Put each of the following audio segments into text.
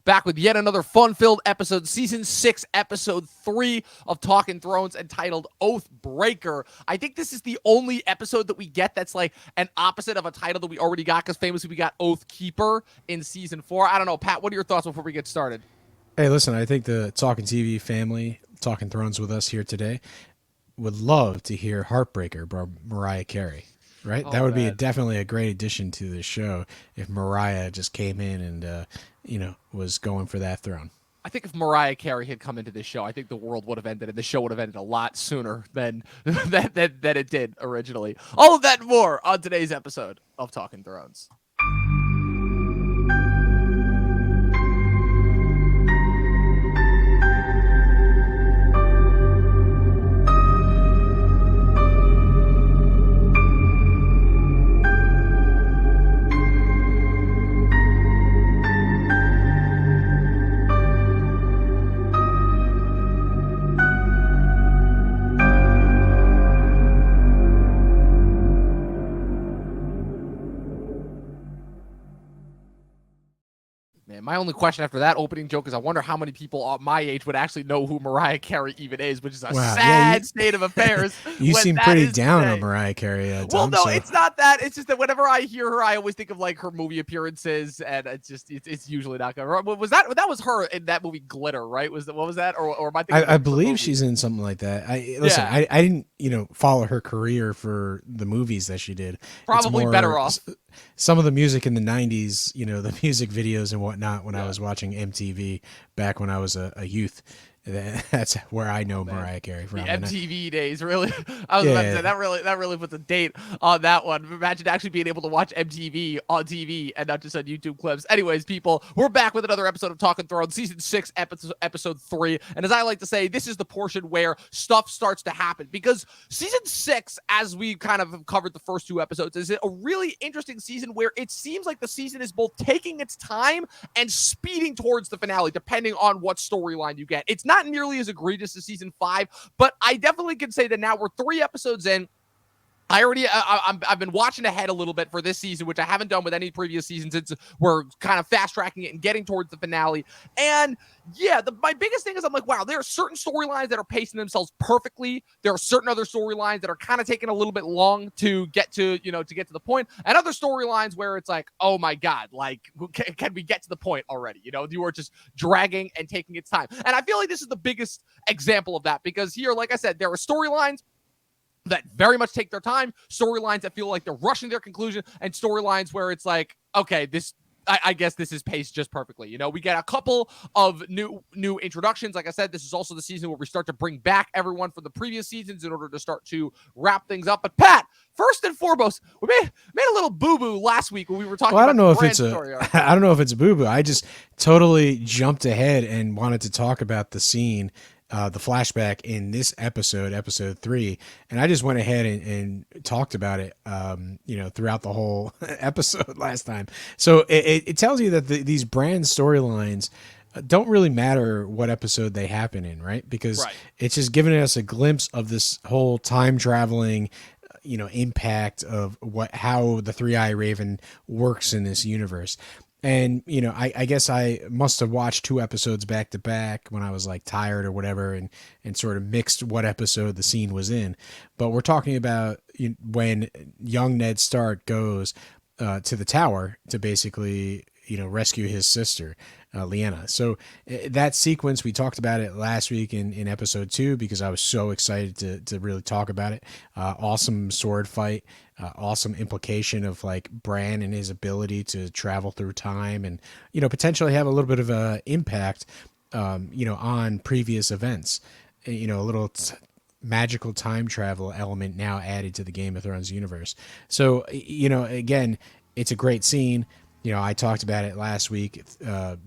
back with yet another fun-filled episode, Season 6, Episode 3 of Talking Thrones, entitled Oathbreaker. I think this is the only episode that we get that's like an opposite of a title that we already got, because famously we got Oathkeeper in Season 4. I don't know, Pat, what are your thoughts before we get started? Hey, listen, I think the Talking TV family, Talking Thrones with us here today, would love to hear Heartbreaker by Mariah Carey, right? Oh, That would be man. definitely a great addition to the show if Mariah just came in and, was going for that throne. I think if Mariah Carey had come into this show, I think the world would have ended, and the show would have ended a lot sooner than than it did originally. All of that and more on today's episode of Talking Thrones. Man, my only question after that opening joke is I wonder how many people my age would actually know who Mariah Carey even is, which is a sad state of affairs. You seem pretty down on Mariah Carey, Tom. Well, no, it's not that. It's just that whenever I hear her, I always think of like her movie appearances, and it's usually not good. Was that was her in that movie Glitter, right? What was that? Or am I thinking? I believe she's in something like that. I didn't follow her career for the movies that she did. Probably better off. Some of the music in the 90s, the music videos and whatnot when I was watching MTV back when I was a youth. That's where I know Mariah Carey from. The MTV days, really. I was about to say that really puts a date on that one. Imagine actually being able to watch MTV on TV and not just on YouTube clips. Anyways, people, we're back with another episode of Talking Thrones, Season 6, Episode 3. And as I like to say, this is the portion where stuff starts to happen, because Season 6, as we kind of covered the first two episodes, is a really interesting season where it seems like the season is both taking its time and speeding towards the finale, depending on what storyline you get. It's not nearly as egregious as Season 5, but I definitely can say that now we're 3 episodes in. I've been watching ahead a little bit for this season, which I haven't done with any previous seasons. We're kind of fast tracking it and getting towards the finale. And yeah, my biggest thing is I'm like, wow, there are certain storylines that are pacing themselves perfectly. There are certain other storylines that are kind of taking a little bit long to get to the point, and other storylines where it's like, oh my God, like, can we get to the point already? You are just dragging and taking its time. And I feel like this is the biggest example of that, because here, like I said, there are storylines that very much take their time, storylines that feel like they're rushing their conclusion, and storylines where it's like, okay, I guess this is paced just perfectly. We get a couple of new introductions. Like I said, this is also the season where we start to bring back everyone from the previous seasons in order to start to wrap things up. But Pat, first and foremost, we made a little boo-boo last week when we were talking about the Bran story arc. I don't know if it's a boo-boo. I just totally jumped ahead and wanted to talk about the scene, the flashback in this episode 3, and I just went ahead and talked about it, throughout the whole episode last time. So it tells you that these Bran storylines don't really matter what episode they happen in, right? Because it's just giving us a glimpse of this whole time traveling, impact of how the Three-Eye Raven works in this universe. And, I guess I must have watched 2 episodes back to back when I was like tired or whatever, and sort of mixed what episode the scene was in. But we're talking about when young Ned Stark goes to the tower to basically, rescue his sister, Lyanna. So that sequence, we talked about it last week in episode 2, because I was so excited to really talk about it. Awesome sword fight, awesome implication of like Bran and his ability to travel through time and, potentially have a little bit of a impact, on previous events, a little magical time travel element now added to the Game of Thrones universe. So, again, it's a great scene. I talked about it last week.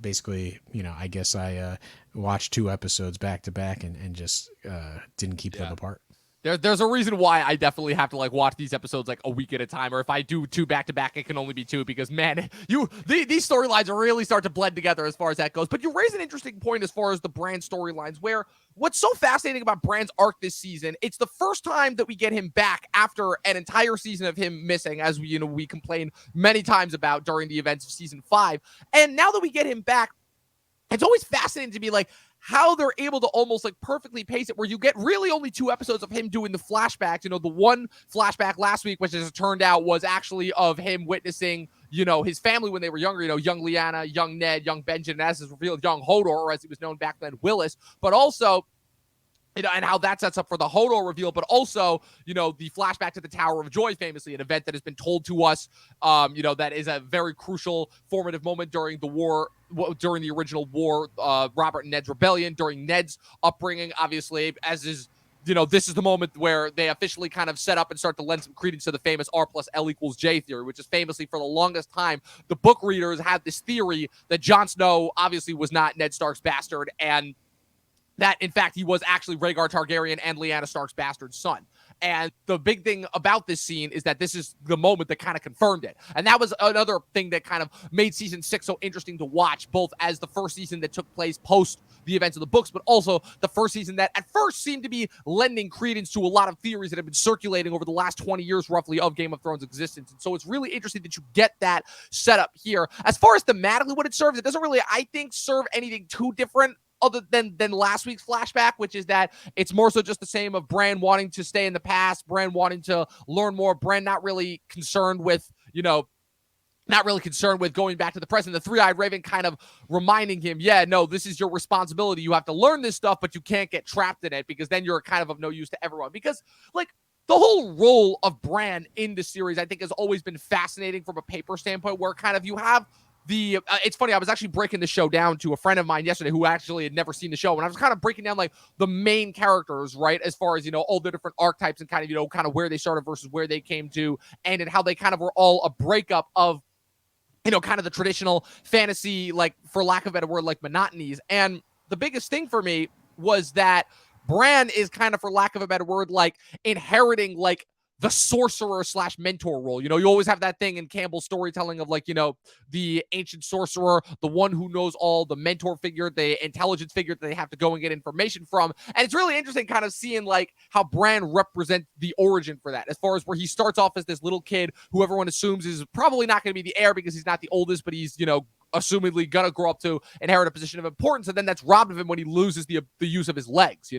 Basically, I guess I watched 2 episodes back to back and just didn't keep them apart. There's a reason why I definitely have to like watch these episodes like a week at a time, or if I do 2 back to back, it can only be 2, because man, these storylines really start to blend together as far as that goes. But you raise an interesting point as far as the Bran storylines, where what's so fascinating about Bran's arc this season, it's the first time that we get him back after an entire season of him missing, as we complained many times about during the events of season 5. And now that we get him back, it's always fascinating to me, like, how they're able to almost like perfectly pace it where you get really only 2 episodes of him doing the flashbacks. The one flashback last week, which as it turned out was actually of him witnessing, his family when they were younger, young Lyanna, young Ned, young Benjen, and as is revealed, young Hodor, or as he was known back then, Willis, but also and how that sets up for the Hodor reveal, but also, the flashback to the Tower of Joy, famously, an event that has been told to us, that is a very crucial formative moment during the war, during the original war, Robert and Ned's rebellion, during Ned's upbringing, obviously, as is, this is the moment where they officially kind of set up and start to lend some credence to the famous R+L=J theory, which is famously for the longest time, the book readers had this theory that Jon Snow obviously was not Ned Stark's bastard, and that, in fact, he was actually Rhaegar Targaryen and Lyanna Stark's bastard son. And the big thing about this scene is that this is the moment that kind of confirmed it. And that was another thing that kind of made season 6 so interesting to watch, both as the first season that took place post the events of the books, but also the first season that at first seemed to be lending credence to a lot of theories that have been circulating over the last 20 years roughly of Game of Thrones existence. And so it's really interesting that you get that setup here. As far as thematically what it serves, it doesn't really, I think, serve anything too different other than last week's flashback, which is that it's more so just the same of Bran wanting to stay in the past, Bran wanting to learn more, Bran not really concerned with, going back to the present. The Three-Eyed Raven kind of reminding him, yeah, no, this is your responsibility. You have to learn this stuff, but you can't get trapped in it because then you're kind of no use to everyone. Because, like, the whole role of Bran in the series, I think, has always been fascinating from a paper standpoint, where kind of you have it's funny, I was actually breaking the show down to a friend of mine yesterday who actually had never seen the show, and I was kind of breaking down like the main characters, right, as far as all the different archetypes and kind of where they started versus where they came to, and how they kind of were all a breakup of kind of the traditional fantasy, like, for lack of a better word, like monotonies. And the biggest thing for me was that Bran is kind of, for lack of a better word, like inheriting like the sorcerer / mentor role. You always have that thing in Campbell's storytelling of like, the ancient sorcerer, the one who knows all, the mentor figure, the intelligence figure that they have to go and get information from. And it's really interesting kind of seeing like how Bran represents the origin for that, as far as where he starts off as this little kid who everyone assumes is probably not going to be the heir because he's not the oldest, but he's, assumedly gonna grow up to inherit a position of importance, and then that's robbed of him when he loses the use of his legs,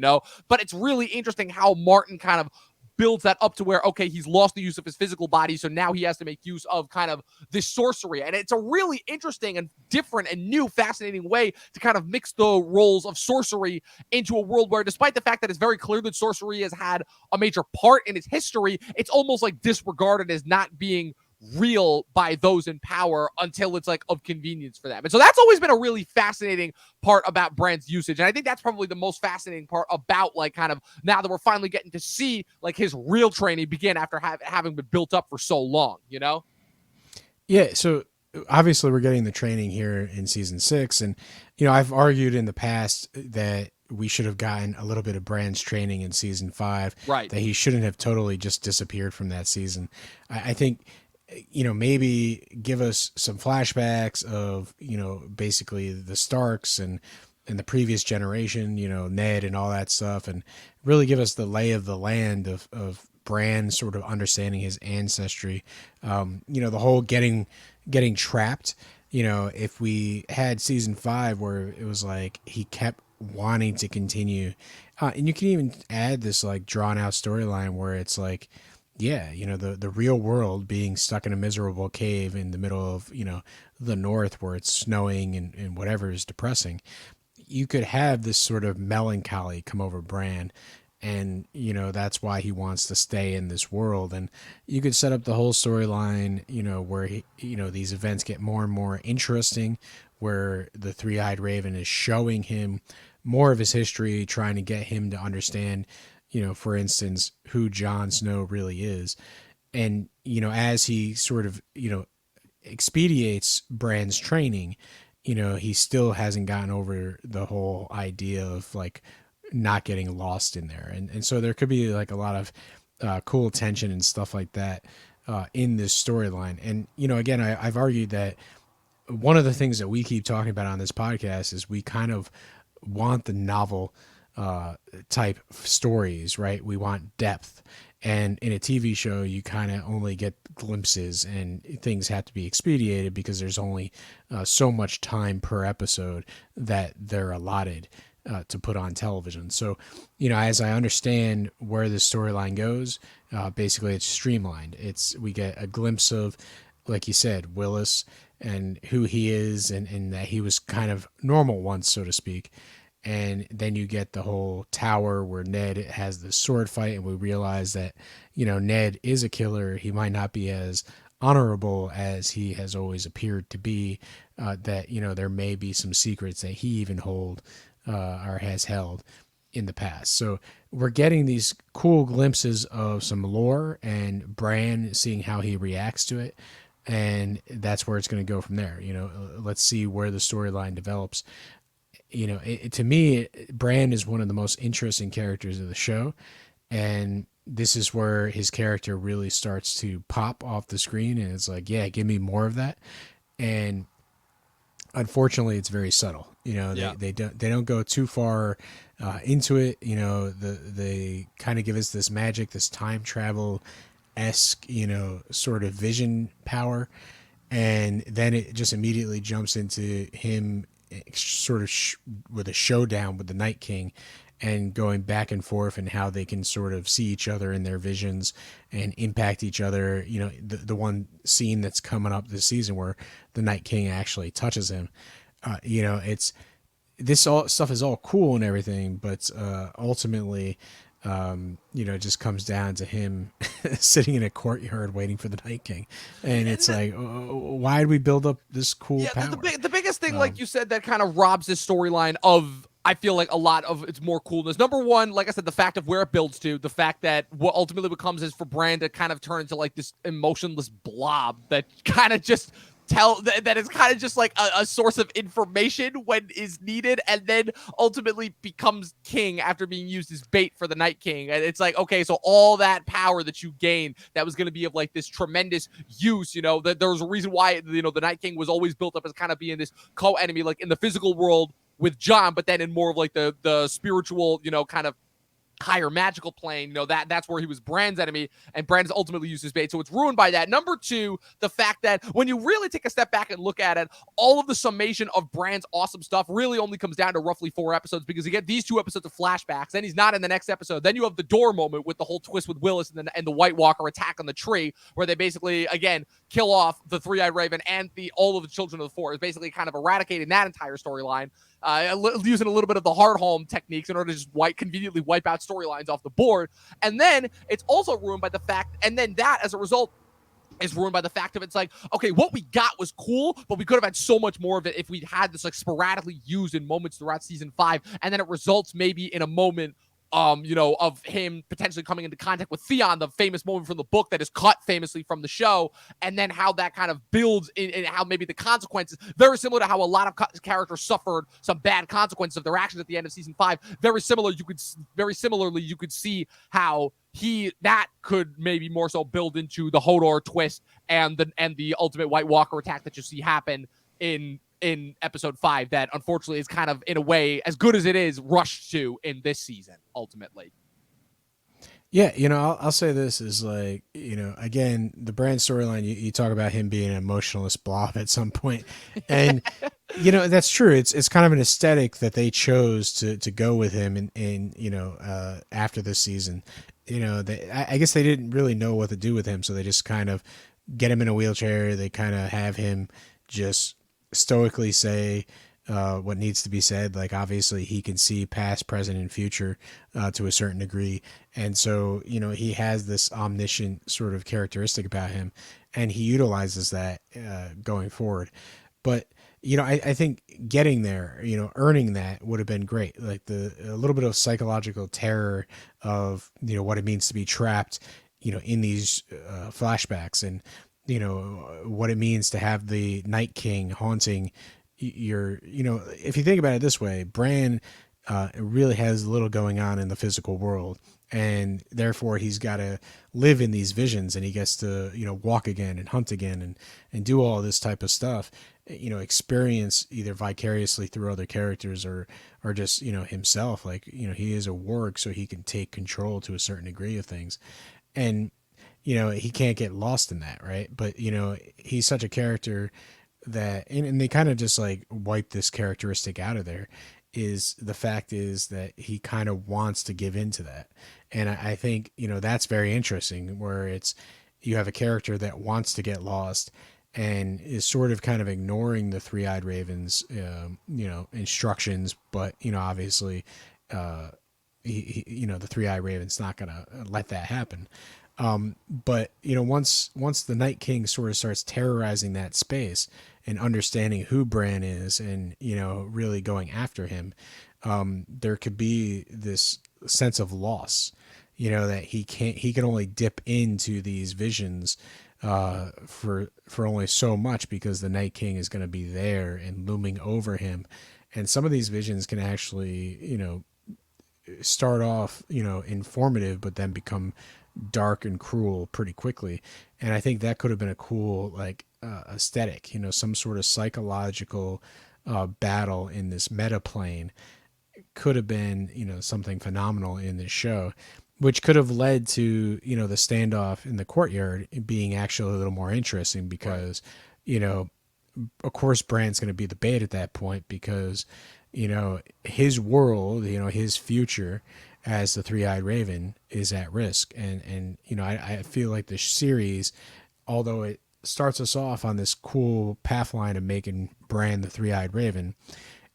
But it's really interesting how Martin kind of builds that up to where, okay, he's lost the use of his physical body, so now he has to make use of kind of this sorcery. And it's a really interesting and different and new, fascinating way to kind of mix the roles of sorcery into a world where, despite the fact that it's very clear that sorcery has had a major part in its history, it's almost like disregarded as not being real by those in power until it's like of convenience for them. And so that's always been a really fascinating part about Bran's usage. And I think that's probably the most fascinating part about like kind of now that we're finally getting to see like his real training begin after having been built up for so long, Yeah. So obviously we're getting the training here in season 6. And, I've argued in the past that we should have gotten a little bit of Bran's training in season 5, right? That he shouldn't have totally just disappeared from that season. I think, maybe give us some flashbacks of, basically the Starks and the previous generation, Ned and all that stuff, and really give us the lay of the land of Bran sort of understanding his ancestry. The whole getting trapped, if we had season 5 where it was like he kept wanting to continue, and you can even add this like drawn out storyline where it's like, yeah, the real world being stuck in a miserable cave in the middle of, the north where it's snowing and whatever is depressing. You could have this sort of melancholy come over Bran, and, that's why he wants to stay in this world. And you could set up the whole storyline, where he, these events get more and more interesting, where the Three-Eyed Raven is showing him more of his history, trying to get him to understand, for instance, who Jon Snow really is. And, as he sort of, expedites Bran's training, he still hasn't gotten over the whole idea of like not getting lost in there. And so there could be like a lot of cool tension and stuff like that in this storyline. And, again, I've argued that one of the things that we keep talking about on this podcast is we kind of want the novel type stories, right? We want depth. And in a TV show, you kind of only get glimpses, and things have to be expedited because there's only so much time per episode that they're allotted to put on television. So, as I understand where the storyline goes, basically it's streamlined. We get a glimpse of, like you said, Willis and who he is, and that he was kind of normal once, so to speak. And then you get the whole tower where Ned has the sword fight, and we realize that, Ned is a killer. He might not be as honorable as he has always appeared to be. That, there may be some secrets that he even or has held in the past. So we're getting these cool glimpses of some lore and Bran, seeing how he reacts to it. And that's where it's going to go from there. Let's see where the storyline develops. To me, Bran is one of the most interesting characters of the show, and this is where his character really starts to pop off the screen, and it's like, yeah, give me more of that. And unfortunately, it's very subtle. They don't go too far into it. They kind of give us this magic, this time travel esque, sort of vision power, and then it just immediately jumps into him sort of with a showdown with the Night King, and going back and forth, and how they can sort of see each other in their visions and impact each other. The one scene that's coming up this season where the Night King actually touches him. It's this all stuff is all cool and everything, but ultimately, it just comes down to him sitting in a courtyard waiting for the Night King, and it's like, why did we build up this cool power? The biggest thing, like you said, that kind of robs this storyline of, I feel like, a lot of its more coolness. Number one, like I said, the fact of where it builds to, the fact that what ultimately becomes is for Bran to kind of turn into like this emotionless blob that kind of just that is kind of just like a source of information when is needed, and then ultimately becomes king after being used as bait for the Night King. And it's like, okay, so all that power that you gain that was going to be of like this tremendous use, that there was a reason why, the Night King was always built up as kind of being this co-enemy, like in the physical world with Jon, but then in more of like the spiritual, kind of higher magical plane, that's where he was Bran's enemy, and Bran's ultimately used his bait. So it's ruined by that. Number two, the fact that when you really take a step back and look at it, all of the summation of Bran's awesome stuff really only comes down to roughly 4 episodes, because you get these 2 episodes of flashbacks, then he's not in the next episode. Then you have the door moment with the whole twist with Willis and the White Walker attack on the tree, where they basically, again, kill off the Three-Eyed Raven and all of the Children of the Forest, basically kind of eradicating that entire storyline. Using a little bit of the hard home techniques in order to just conveniently wipe out storylines off the board. And then it's also ruined by the fact, and then that, as a result, is ruined by the fact of it's like, okay, what we got was cool, but we could have had so much more of it if we'd had this like sporadically used in moments throughout season 5, and then it results maybe in a moment of him potentially coming into contact with Theon, the famous moment from the book that is cut famously from the show, and then how that kind of builds in how maybe the consequences, very similar to how a lot of characters suffered some bad consequences of their actions at the end of season 5. Very similarly, you could see how that could maybe more so build into the Hodor twist and the ultimate White Walker attack that you see happen in episode 5, that unfortunately is kind of, in a way, as good as it is, rushed to in this season ultimately. Yeah, I'll say this is like, again, the Bran storyline, you talk about him being an emotionless blob at some point, and that's true. It's kind of an aesthetic that they chose to go with him in after this season. I guess they didn't really know what to do with him, so they just kind of get him in a wheelchair. They kind of have him just stoically say what needs to be said. Like, obviously he can see past, present, and future to a certain degree, and so he has this omniscient sort of characteristic about him, and he utilizes that going forward. But I think getting there, earning that would have been great. Like a little bit of psychological terror of what it means to be trapped in these flashbacks, and what it means to have the Night King haunting your, if you think about it this way, Bran really has little going on in the physical world, and therefore he's got to live in these visions, and he gets to, walk again and hunt again and do all this type of stuff, experience either vicariously through other characters or just, himself. Like, he is a warg, so he can take control to a certain degree of things. and he can't get lost in that, right? But he's such a character that, and they kind of just like wipe this characteristic out of there. Is the fact is that he kind of wants to give into that, and I think that's very interesting. Where it's you have a character that wants to get lost and is sort of kind of ignoring the three-eyed raven's instructions, but obviously the three-eyed raven's not gonna let that happen. But once the Night King sort of starts terrorizing that space and understanding who Bran is, and really going after him, there could be this sense of loss. That he can only dip into these visions for only so much, because the Night King is going to be there and looming over him, and some of these visions can actually start off informative, but then become dark and cruel pretty quickly. And I think that could have been a cool aesthetic, some sort of psychological battle in this meta plane could have been something phenomenal in this show, which could have led to the standoff in the courtyard being actually a little more interesting, because of course Bran's going to be the bait at that point, because his world, his future as the three-eyed raven is at risk. And I feel like the series, although it starts us off on this cool path line of making Bran the three-eyed raven,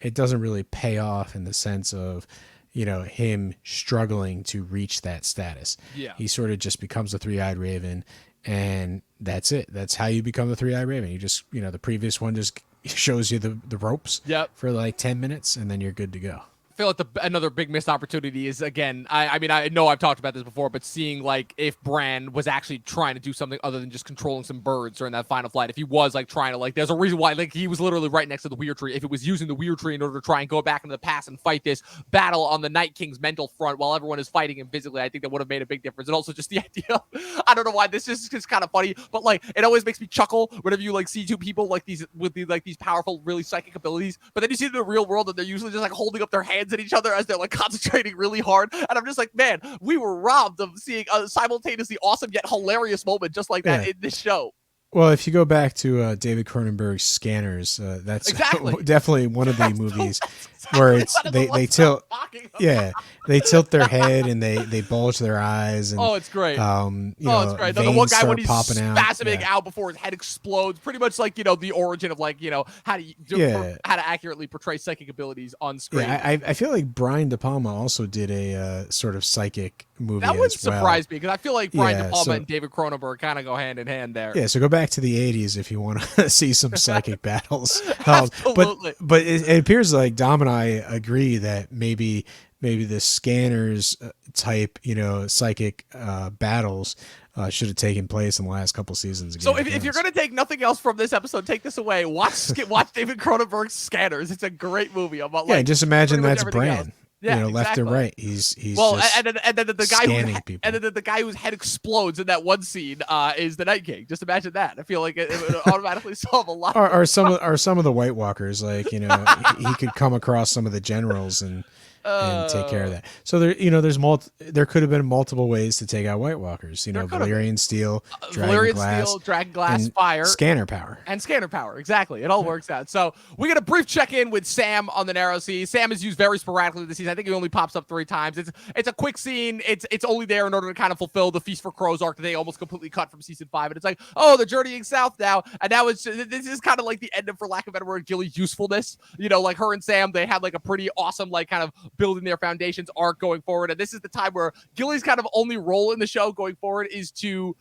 it doesn't really pay off in the sense of him struggling to reach that status. Yeah, he sort of just becomes the three-eyed raven, and that's it. That's how you become the three-eyed raven. You just the previous one just shows you the ropes for like 10 minutes, and then you're good to go. I feel like another big missed opportunity is, again, I mean, I know I've talked about this before, but seeing like if Bran was actually trying to do something other than just controlling some birds during that final flight. If he was like trying to there's a reason why he was literally right next to the weird tree. If it was using the weird tree in order to try and go back into the past and fight this battle on the Night King's mental front while everyone is fighting him physically, I think that would have made a big difference. And also just the idea, I don't know why this is kind of funny, but it always makes me chuckle whenever you see two people these with these powerful, really psychic abilities, but then you see them in the real world and they're usually just holding up their hands at each other as they're concentrating really hard, and I'm just like, man, we were robbed of seeing a simultaneously awesome yet hilarious moment just like that in this show. Well, if you go back to David Cronenberg's Scanners, that's definitely one of the movies where it's they tilt, they tilt their head and they bulge their eyes. And, it's great. It's great. The one guy when he's spasming out before his head explodes, pretty much the origin of how to accurately portray psychic abilities on screen. Yeah, I feel like Brian De Palma also did a sort of psychic movie. That wouldn't surprise me, because I feel like Brian De Palma and David Cronenberg kind of go hand in hand there. Yeah, so go back to the 80s if you want to see some psychic battles. Absolutely. But it appears like Dom and I agree that maybe the Scanners type, psychic battles should have taken place in the last couple seasons. So if you're going to take nothing else from this episode, take this away. Watch David Cronenberg's Scanners. It's a great movie about just imagine that's Bran. Yeah, left and right. He's and then the guy whose head explodes in that one scene is the Night King. Just imagine that. I feel like it would automatically solve a lot. Are some of the White Walkers he could come across some of the generals and take care of that. So there there could have been multiple ways to take out White Walkers. Valyrian steel, dragon glass, fire, scanner power. Exactly. It all works out. So we get a brief check-in with Sam on the Narrow Sea. Sam is used very sporadically this season. I think he only pops up 3 times. It's a quick scene. It's only there in order to kind of fulfill the Feast for Crows arc that they almost completely cut from season 5. And it's like, oh, they're journeying south now. And now this is kind of like the end of, for lack of a better word, Gilly's usefulness. Her and Sam, they had a pretty awesome kind of building their foundations arc going forward, and this is the time where Gilly's kind of only role in the show going forward is to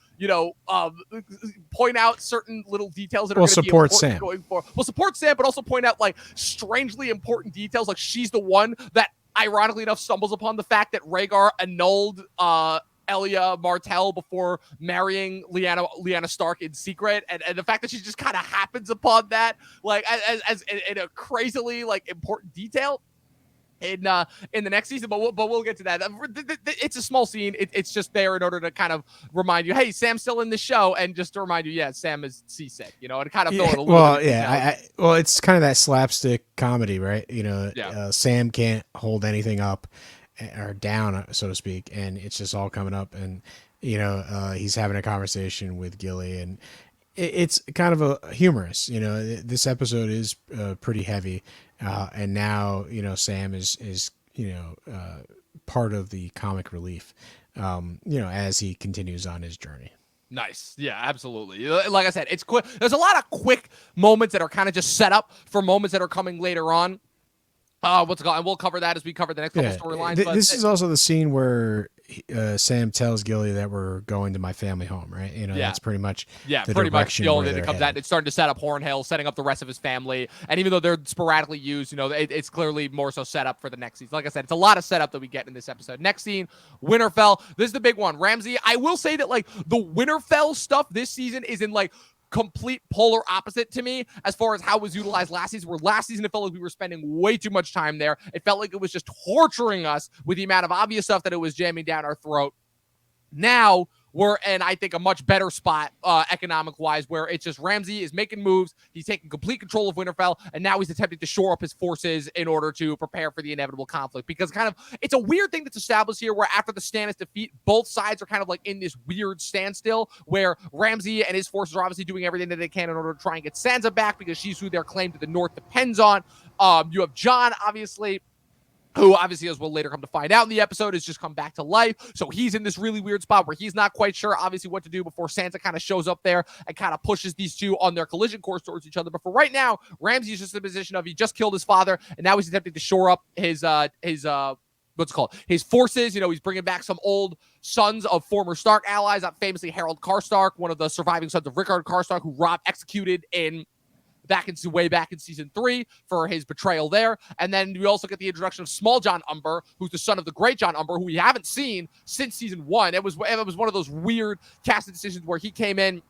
point out certain little details that are going to be important going forward. Well, support Sam, but also point out strangely important details. She's the one that, ironically enough, stumbles upon the fact that Rhaegar annulled Elia Martell before marrying Lyanna Stark in secret, and the fact that she just kind of happens upon that as in a crazily important detail in the next season, but we'll get to that. It's a small scene. It's just there in order to kind of remind you, hey, Sam's still in the show, and just to remind you, Sam is seasick, and kind of fill it a little bit. Well, it's kind of that slapstick comedy, right? Sam can't hold anything up or down, so to speak, and it's just all coming up, and he's having a conversation with Gilly, and it's kind of a humorous. This episode is pretty heavy, and now Sam is part of the comic relief, as he continues on his journey. Nice. Yeah, absolutely. Like I said, it's quick. There's a lot of quick moments that are kind of just set up for moments that are coming later on. What's it called? And we'll cover that as we cover the next couple storylines. This is also the scene where Sam tells Gilly that we're going to my family home, right? That's pretty much the only thing that comes out. It's starting to set up Hornhill, setting up the rest of his family, and even though they're sporadically used, it's clearly more so set up for the next season. Like I said, it's a lot of setup that we get in this episode. Next scene, Winterfell. This is the big one. Ramsay. I will say that like the Winterfell stuff this season is in like complete polar opposite to me as far as how it was utilized last season, where last season it felt like we were spending way too much time there. It felt like it was just torturing us with the amount of obvious stuff that it was jamming down our throat. Now we're in, I think, a much better spot economic-wise, where it's just Ramsay is making moves. He's taking complete control of Winterfell, and now he's attempting to shore up his forces in order to prepare for the inevitable conflict. Because it's a weird thing that's established here, where after the Stannis defeat, both sides are kind of like in this weird standstill, where Ramsay and his forces are obviously doing everything that they can in order to try and get Sansa back, because she's who their claim to the north depends on. You have Jon, obviously, who obviously, as we'll later come to find out in the episode, has just come back to life. So he's in this really weird spot where he's not quite sure, obviously, what to do before Sansa kind of shows up there and kind of pushes these two on their collision course towards each other. But for right now, Ramsay's just in a position of he just killed his father, and now he's attempting to shore up his forces. He's bringing back some old sons of former Stark allies, famously Harold Karstark, one of the surviving sons of Rickard Karstark, who Robb executed way back in season 3 for his betrayal there. And then we also get the introduction of Small Jon Umber, who's the son of the Great Jon Umber, who we haven't seen since season 1. It was one of those weird casting decisions where he came in.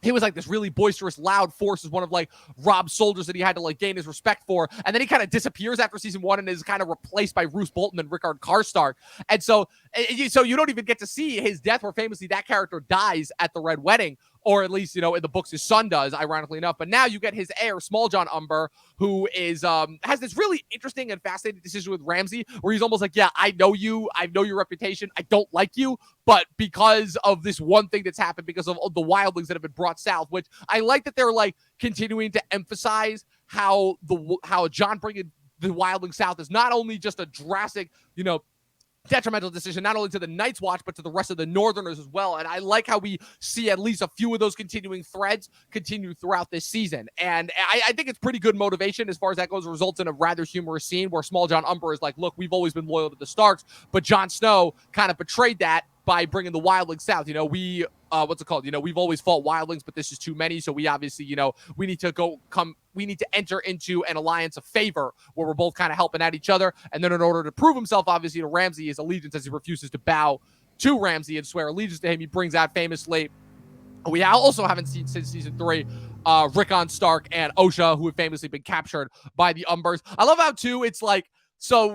He was like this really boisterous, loud force as one of like Robb's soldiers that he had to like gain his respect for. And then he kind of disappears after season 1 and is kind of replaced by Roose Bolton and Rickard Karstark. And so you don't even get to see his death, where famously that character dies at the Red Wedding. Or at least, in the books, his son does, ironically enough. But now you get his heir, Small Jon Umber, who is has this really interesting and fascinating decision with Ramsay, where he's almost like, yeah, I know you. I know your reputation. I don't like you. But because of this one thing that's happened, because of the wildlings that have been brought south, which I like that they're like continuing to emphasize how Jon bringing the wildlings south is not only just a drastic, detrimental decision, not only to the Night's Watch, but to the rest of the Northerners as well. And I like how we see at least a few of those continuing threads continue throughout this season. And I think it's pretty good motivation as far as that goes. It results in a rather humorous scene where Small Jon Umber is like, look, we've always been loyal to the Starks, but Jon Snow kind of betrayed that by bringing the wildlings south. We've always fought wildlings, but this is too many. So we obviously, we need to enter into an alliance of favor where we're both kind of helping out each other. And then in order to prove himself, obviously, to Ramsay, his allegiance, as he refuses to bow to Ramsay and swear allegiance to him, he brings out famously, we also haven't seen since season 3, Rickon Stark and Osha, who have famously been captured by the Umbers. I love how, too, it's like, so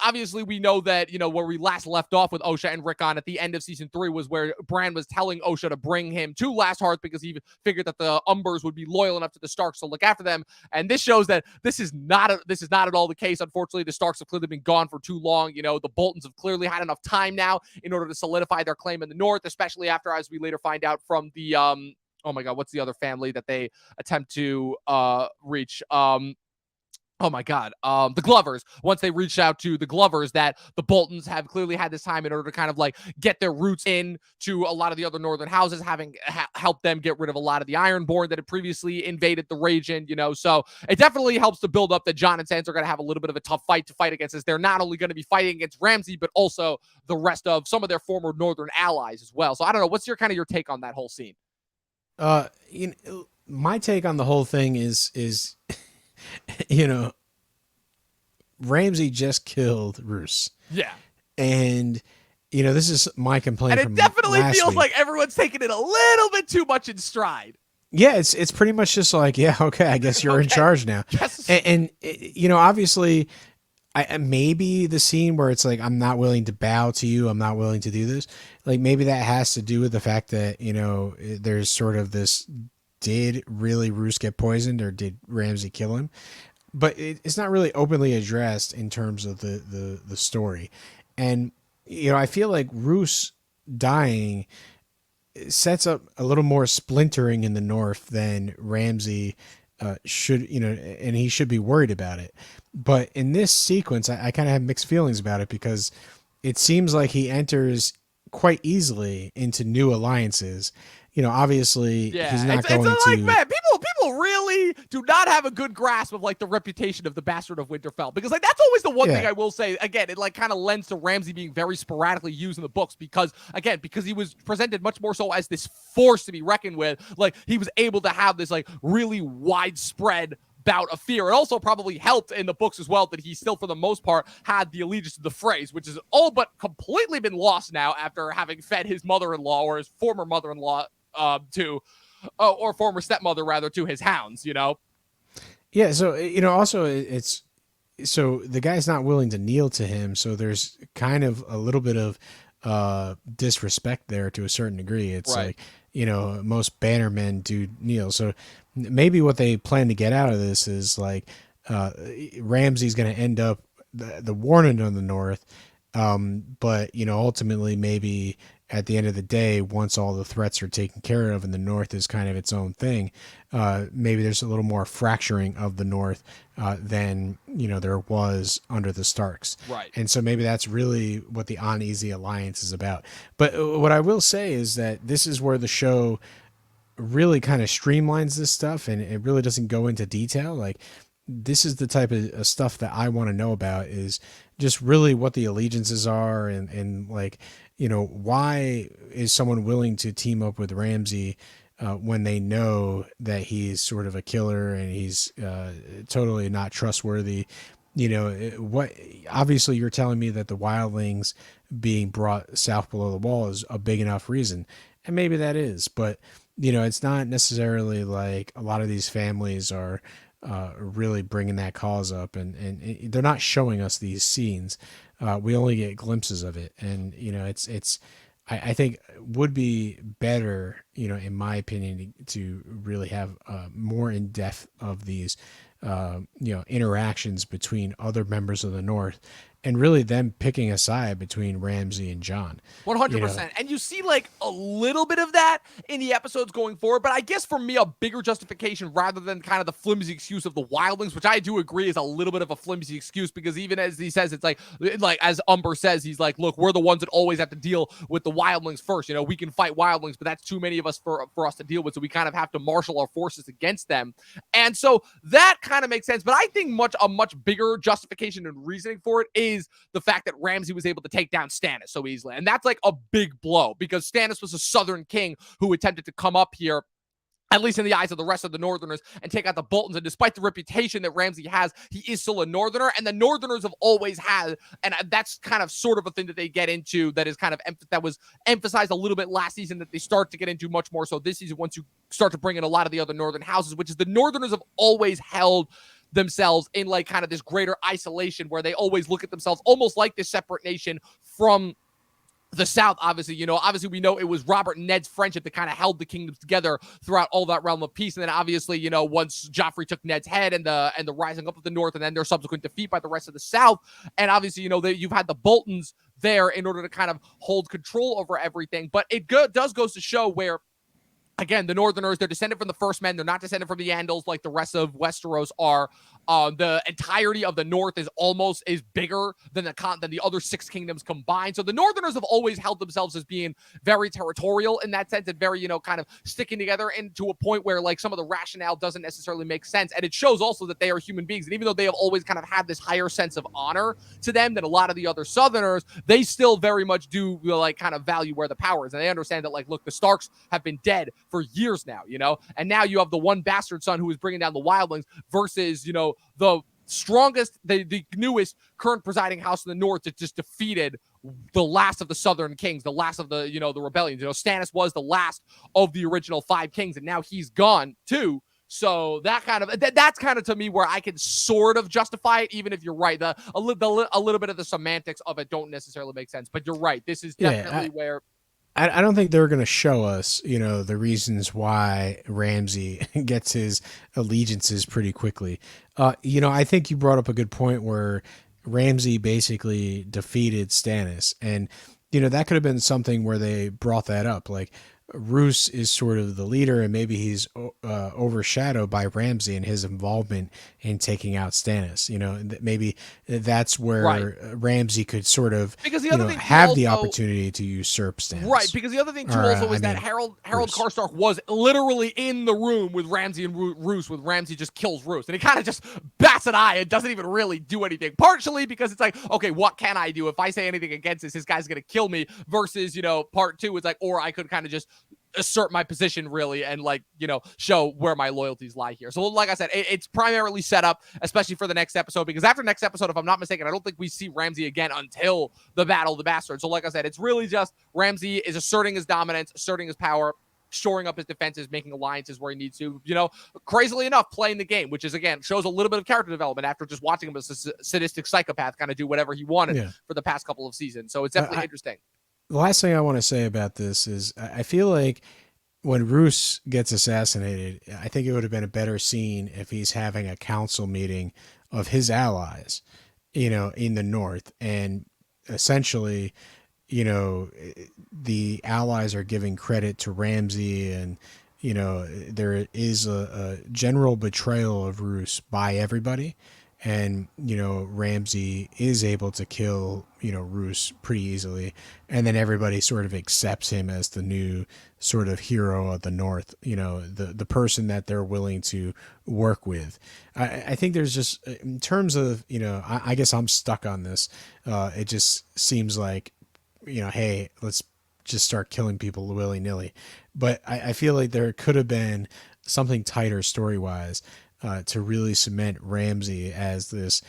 obviously we know that, where we last left off with Osha and Rickon at the end of season 3 was where Bran was telling Osha to bring him to Last Hearth because he figured that the Umbers would be loyal enough to the Starks to look after them. And this shows that this is not at all the case. Unfortunately, the Starks have clearly been gone for too long. The Boltons have clearly had enough time now in order to solidify their claim in the North, especially after, as we later find out from the, oh my God, what's the other family that they attempt to reach? The Glovers. Once they reached out to the Glovers, that the Boltons have clearly had this time in order to kind of like get their roots in to a lot of the other northern houses, having helped them get rid of a lot of the Ironborn that had previously invaded the region, So it definitely helps to build up that Jon and Sansa are going to have a little bit of a tough fight to fight against, as they're not only going to be fighting against Ramsay, but also the rest of some of their former northern allies as well. So I don't know. What's your take on that whole scene? My take on the whole thing is Ramsay just killed Roose. Yeah. And, this is my complaint. And it definitely feels like everyone's taking it a little bit too much in stride. Yeah, it's pretty much just like, yeah, okay, I guess you're in charge now. Yes. And obviously, maybe the scene where it's like, I'm not willing to bow to you, I'm not willing to do this. Like, maybe that has to do with the fact that, there's sort of this, did really Roose get poisoned or did Ramsay kill him? But it's not really openly addressed in terms of the story. And, I feel like Roose dying sets up a little more splintering in the North than Ramsay should, and he should be worried about it. But in this sequence, I kind of have mixed feelings about it because it seems like he enters quite easily into new alliances. Obviously he's Yeah, not it's going like, to. man, people really do not have a good grasp of like the reputation of the Bastard of Winterfell, because like that's always the one thing Yeah, I will say. Again, it like kind of lends to Ramsay being very sporadically used in the books because he was presented much more so as this force to be reckoned with. Like he was able to have this like really widespread bout of fear. It also probably helped in the books as well that he still, for the most part, had the allegiance to the phrase, which has all but completely been lost now after having fed his mother-in-law or his former mother-in-law to or former stepmother rather, to his hounds. yeah. So also it's so the guy's not willing to kneel to him. So there's kind of a little bit of disrespect there to a certain degree. It's Right. like most bannermen do kneel. So maybe what they plan to get out of this is like uh, Ramsay's going to end up the warning on the North, but ultimately maybe at the end of the day, once all the threats are taken care of and the North is kind of its own thing, maybe there's a little more fracturing of the North than there was under the Starks. Right. And so maybe that's really what the Uneasy Alliance is about. But what I will say is that this is where the show really kind of streamlines this stuff, and it really doesn't go into detail. Like this is the type of stuff that I want to know about, is just really what the allegiances are, and like why is someone willing to team up with Ramsay when they know that he's sort of a killer and he's totally not trustworthy. What obviously you're telling me that the wildlings being brought south below the wall is a big enough reason, and maybe that is, but it's not necessarily like a lot of these families are really bringing that cause up, and they're not showing us these scenes. We only get glimpses of it, and I think would be better, in my opinion, to really have more in depth of these, interactions between other members of the North, and really them picking a side between Ramsay and Jon. 100%. And you see like a little bit of that in the episodes going forward. But I guess for me, a bigger justification rather than kind of the flimsy excuse of the wildlings, which I do agree is a little bit of a flimsy excuse, because even as he says, it's like as Umber says, he's like, look, we're the ones that always have to deal with the wildlings first. We can fight wildlings, but that's too many of us for us to deal with. So we kind of have to marshal our forces against them. And so that kind of makes sense. But I think a much bigger justification and reasoning for it is the fact that Ramsay was able to take down Stannis so easily. And that's like a big blow, because Stannis was a southern king who attempted to come up here, at least in the eyes of the rest of the Northerners, and take out the Boltons. And despite the reputation that Ramsay has, he is still a Northerner, and the Northerners have always had, and that's kind of sort of a thing that they get into that is kind of that was emphasized a little bit last season, that they start to get into much more so this season once you start to bring in a lot of the other Northern houses, which is the Northerners have always held themselves in like kind of this greater isolation, where they always look at themselves almost like this separate nation from the South. Obviously we know it was Robert and Ned's friendship that kind of held the kingdoms together throughout all that realm of peace. And then obviously, once Joffrey took Ned's head and the rising up of the North, and then their subsequent defeat by the rest of the South, and obviously, you've had the Boltons there in order to kind of hold control over everything. But it does goes to show where, again, the Northerners, they're descended from the First Men. They're not descended from the Andals like the rest of Westeros are. The entirety of the North is bigger than the other six kingdoms combined. So the Northerners have always held themselves as being very territorial in that sense, and very, kind of sticking together, and to a point where like some of the rationale doesn't necessarily make sense. And it shows also that they are human beings. And even though they have always kind of had this higher sense of honor to them than a lot of the other Southerners, they still very much do like kind of value where the power is. And they understand that, like, look, the Starks have been dead for years now, and now you have the one bastard son who is bringing down the wildlings versus, the strongest, the newest current presiding house in the North that just defeated the last of the Southern kings, the last of the, the rebellions. Stannis was the last of the original five kings, and now he's gone too. So that's kind of to me where I can sort of justify it, even if you're right. A little bit of the semantics of it don't necessarily make sense, but you're right. This is definitely where. I don't think they're going to show us, the reasons why Ramsay gets his allegiances pretty quickly. I think you brought up a good point where Ramsay basically defeated Stannis. And, that could have been something where they brought that up. Like, Roose is sort of the leader, and maybe he's overshadowed by Ramsay and his involvement in taking out Stannis. Maybe that's where Ramsay could sort of because the other thing have also, the opportunity to usurp Stannis. Right, because the other thing too also is that Harold Karstark was literally in the room with Ramsay and Roose, with Ramsay just kills Roose, and he kind of just bats an eye and doesn't even really do anything. Partially because it's like, okay, what can I do? If I say anything against this guy's gonna kill me. Versus, part two, it's like, or I could kind of just assert my position really and show where my loyalties lie here. So like I said, it's primarily set up, especially for the next episode, because after next episode, if I'm not mistaken, I don't think we see Ramsay again until the Battle of the Bastards. So like I said, it's really just Ramsay is asserting his dominance, asserting his power, shoring up his defenses, making alliances where he needs to, crazily enough, playing the game, which is, again, shows a little bit of character development after just watching him as a sadistic psychopath kind of do whatever he wanted for the past couple of seasons. So it's definitely interesting. The last thing I want to say about this is I feel like when Roose gets assassinated, I think it would have been a better scene if he's having a council meeting of his allies, in the North. And essentially, the allies are giving credit to Ramsay, and, there is a general betrayal of Roose by everybody. And, Ramsay is able to kill, Roose pretty easily. And then everybody sort of accepts him as the new sort of hero of the North, the person that they're willing to work with. I think there's just, in terms of, I guess I'm stuck on this. It just seems like, hey, let's just start killing people willy-nilly. But I feel like there could have been something tighter story-wise to really cement Ramsay as this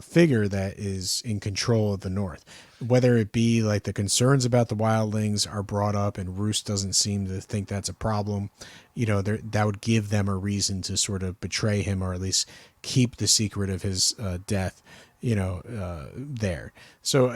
figure that is in control of the North. Whether it be like the concerns about the wildlings are brought up and Roose doesn't seem to think that's a problem, that would give them a reason to sort of betray him, or at least keep the secret of his death, there. So,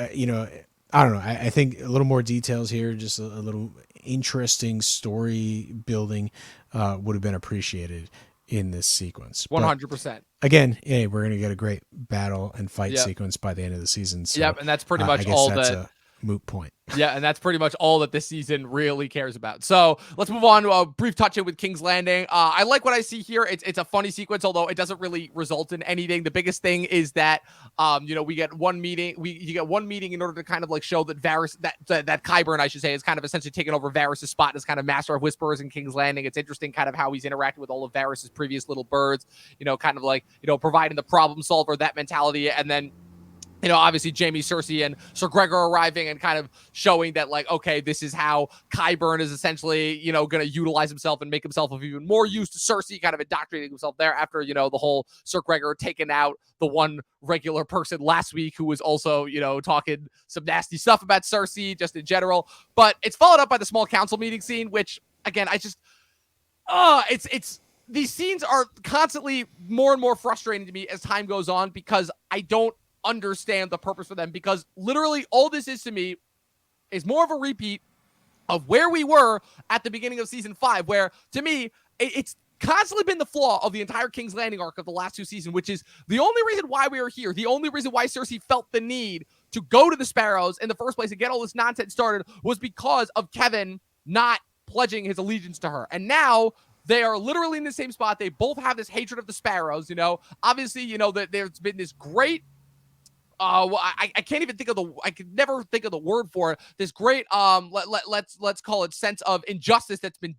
I don't know. I think a little more details here, just a little interesting story building would have been appreciated in this sequence. 100%. Again, we're going to get a great battle and fight sequence by the end of the season. So, and that's pretty much all that's a moot point. Yeah, and that's pretty much all that this season really cares about. So let's move on to a brief touch-in with King's Landing. I like what I see here. It's a funny sequence, although it doesn't really result in anything. The biggest thing is that, we get one meeting. You get one meeting in order to kind of like show that Varys, that Qyburn, I should say, is kind of essentially taken over Varys' spot as kind of master of whisperers in King's Landing. It's interesting kind of how he's interacting with all of Varys' previous little birds, kind of like, providing the problem solver, that mentality. And then, obviously Jaime, Cersei, and Sir Gregor arriving and kind of showing that, like, okay, this is how Qyburn is essentially, going to utilize himself and make himself of even more use to Cersei, kind of indoctrinating himself there after, the whole Sir Gregor taking out the one regular person last week who was also, talking some nasty stuff about Cersei just in general. But it's followed up by the small council meeting scene, which, again, I just, these scenes are constantly more and more frustrating to me as time goes on, because I don't understand the purpose for them, because literally all this is to me is more of a repeat of where we were at the beginning of season 5, where to me it's constantly been the flaw of the entire King's Landing arc of the last 2 seasons, which is the only reason why we are here, the only reason why Cersei felt the need to go to the Sparrows in the first place and get all this nonsense started was because of Kevin not pledging his allegiance to her. And now they are literally in the same spot. They both have this hatred of the Sparrows, obviously, that there's been this great I can't even think of I could never think of the word for it. This great, let's call it sense of injustice that's been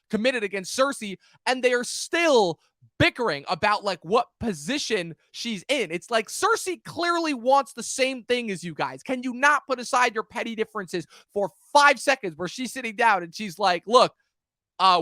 committed against Cersei, and they are still bickering about like what position she's in. It's like Cersei clearly wants the same thing as you guys. Can you not put aside your petty differences for 5 seconds where she's sitting down and she's like, look,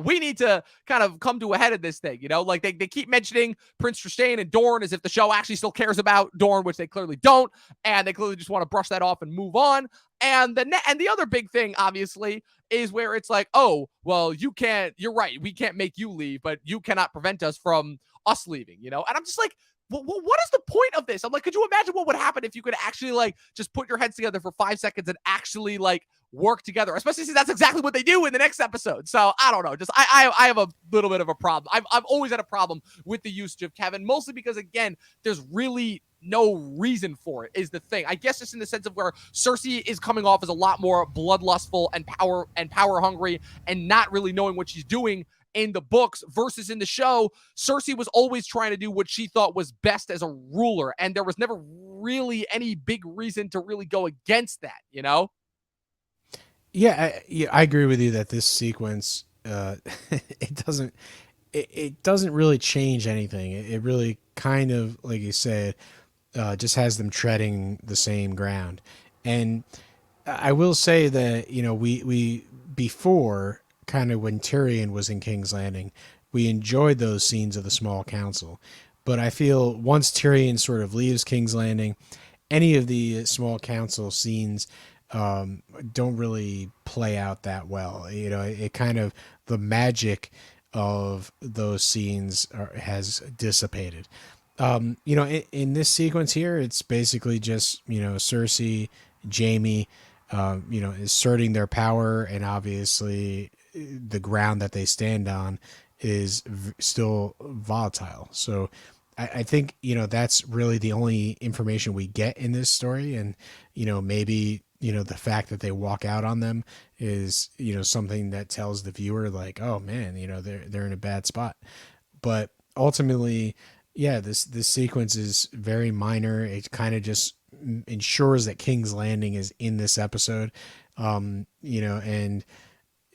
we need to kind of come to a head of this thing, like they keep mentioning Prince Trystane and Dorne as if the show actually still cares about Dorne, which they clearly don't. And they clearly just want to brush that off and move on. And the other big thing, obviously, is where it's like, oh, well, you're right. We can't make you leave, but you cannot prevent us from us leaving, And I'm just like, what is the point of this? I'm like, could you imagine what would happen if you could actually like just put your heads together for 5 seconds and actually like work together, especially since that's exactly what they do in the next episode. So I don't know. Just I have a little bit of a problem. I've always had a problem with the usage of Kevin, mostly because, again, there's really no reason for it is the thing. I guess just in the sense of where Cersei is coming off as a lot more bloodlustful and power hungry and not really knowing what she's doing in the books versus in the show. Cersei was always trying to do what she thought was best as a ruler, and there was never really any big reason to really go against that, you know? Yeah, I agree with you that this sequence, it doesn't, it doesn't really change anything. It really kind of, like you said, just has them treading the same ground. And I will say that, we before, kind of when Tyrion was in King's Landing, we enjoyed those scenes of the small council. But I feel once Tyrion sort of leaves King's Landing, any of the small council scenes don't really play out that well. It kind of, the magic of those scenes has dissipated. In this sequence here, it's basically just, Cersei, Jaime, asserting their power, and obviously the ground that they stand on is still volatile. So I think, that's really the only information we get in this story. And, maybe, the fact that they walk out on them is, something that tells the viewer like, oh man, they're in a bad spot. But ultimately, yeah, this sequence is very minor. It kind of just ensures that King's Landing is in this episode. And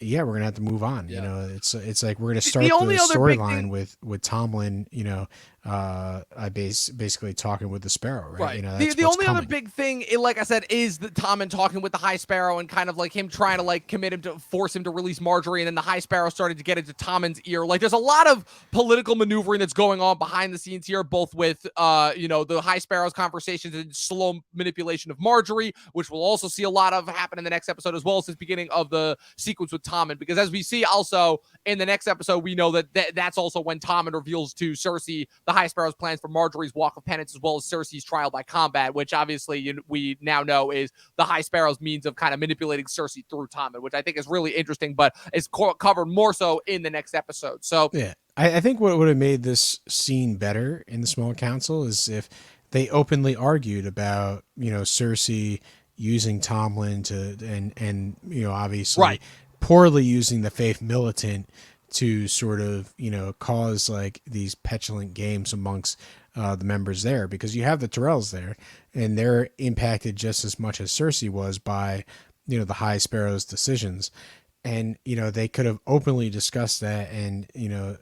yeah, we're gonna have to move on. Yeah. It's like we're gonna start the only other big storyline thing, with Tomlin. I basically talking with the Sparrow, right? right? That's The what's only other coming. big thing, like I said, is the Tommen talking with the High Sparrow and kind of like him trying to like commit him to force him to release Marjorie, and then the High Sparrow started to get into Tommen's ear. Like there's a lot of political maneuvering that's going on behind the scenes here, both with the High Sparrow's conversations and slow manipulation of Marjorie, which we'll also see a lot of happen in the next episode, as well as the beginning of the sequence with Tommen. Because as we see also in the next episode, we know that's also when Tommen reveals to Cersei the High Sparrow's plans for Marjorie's walk of penance, as well as Cersei's trial by combat, which obviously we now know is the High Sparrow's means of kind of manipulating Cersei through Tommen, which I think is really interesting, but is covered more so in the next episode. So Yeah, I think what would have made this scene better in the small council is if they openly argued about Cersei using Tomlin to and obviously right, poorly using the faith militant to sort of cause like these petulant games amongst the members there, because you have the Tyrells there and they're impacted just as much as Cersei was by the High Sparrow's decisions. And they could have openly discussed that and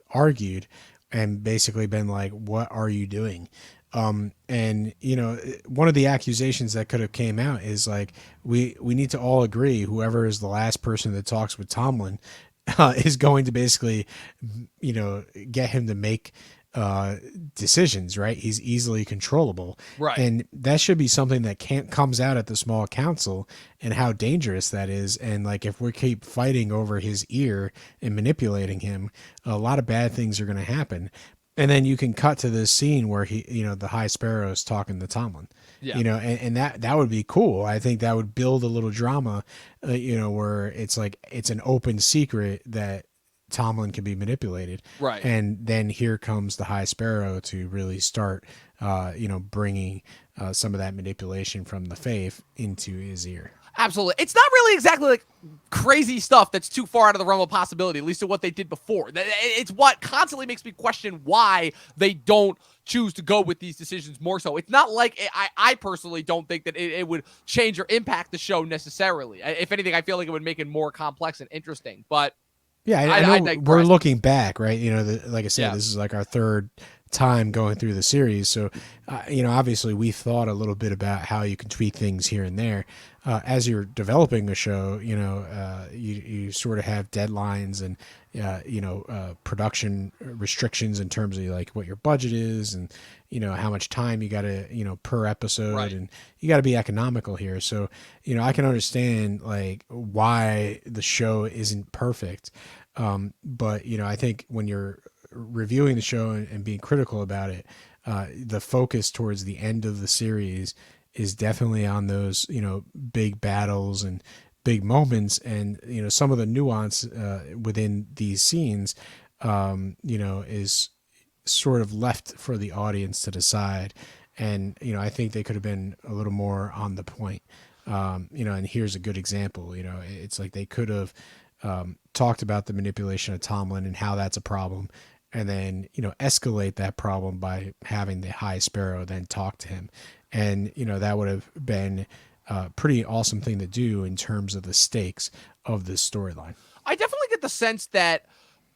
argued and basically been like, what are you doing? And one of the accusations that could have came out is like, we need to all agree whoever is the last person that talks with Tomlin is going to basically get him to make decisions, right? He's easily controllable, right. and that should be something that comes out at the small council, and how dangerous that is. And like, if we keep fighting over his ear and manipulating him, a lot of bad things are going to happen. And then you can cut to this scene where he, the High Sparrow is talking to Tomlin, Yeah. And that would be cool. I think that would build a little drama, where it's like, it's an open secret that Tomlin can be manipulated. Right. And then here comes the High Sparrow to really start, bringing some of that manipulation from the faith into his ear. Absolutely. It's not really exactly like crazy stuff that's too far out of the realm of possibility, at least to what they did before. It's what constantly makes me question why they don't choose to go with these decisions more so. It's not like I personally don't think that it would change or impact the show necessarily. If anything, I feel like it would make it more complex and interesting. But yeah, I know we're looking back, right? Like I said, This is like our third time going through the series, so obviously we thought a little bit about how you can tweak things here and there. As you're developing a show, you sort of have deadlines and production restrictions in terms of like what your budget is and how much time you got to per episode, right. And you got to be economical here. So I can understand like why the show isn't perfect, but I think when you're reviewing the show and being critical about it, the focus towards the end of the series is definitely on those big battles and big moments, and some of the nuance within these scenes is sort of left for the audience to decide. And I think they could have been a little more on the point. And here's a good example. It's like they could have talked about the manipulation of Tomlin and how that's a problem, and then escalate that problem by having the High Sparrow then talk to him, and that would have been a pretty awesome thing to do in terms of the stakes of this storyline. I definitely get the sense that,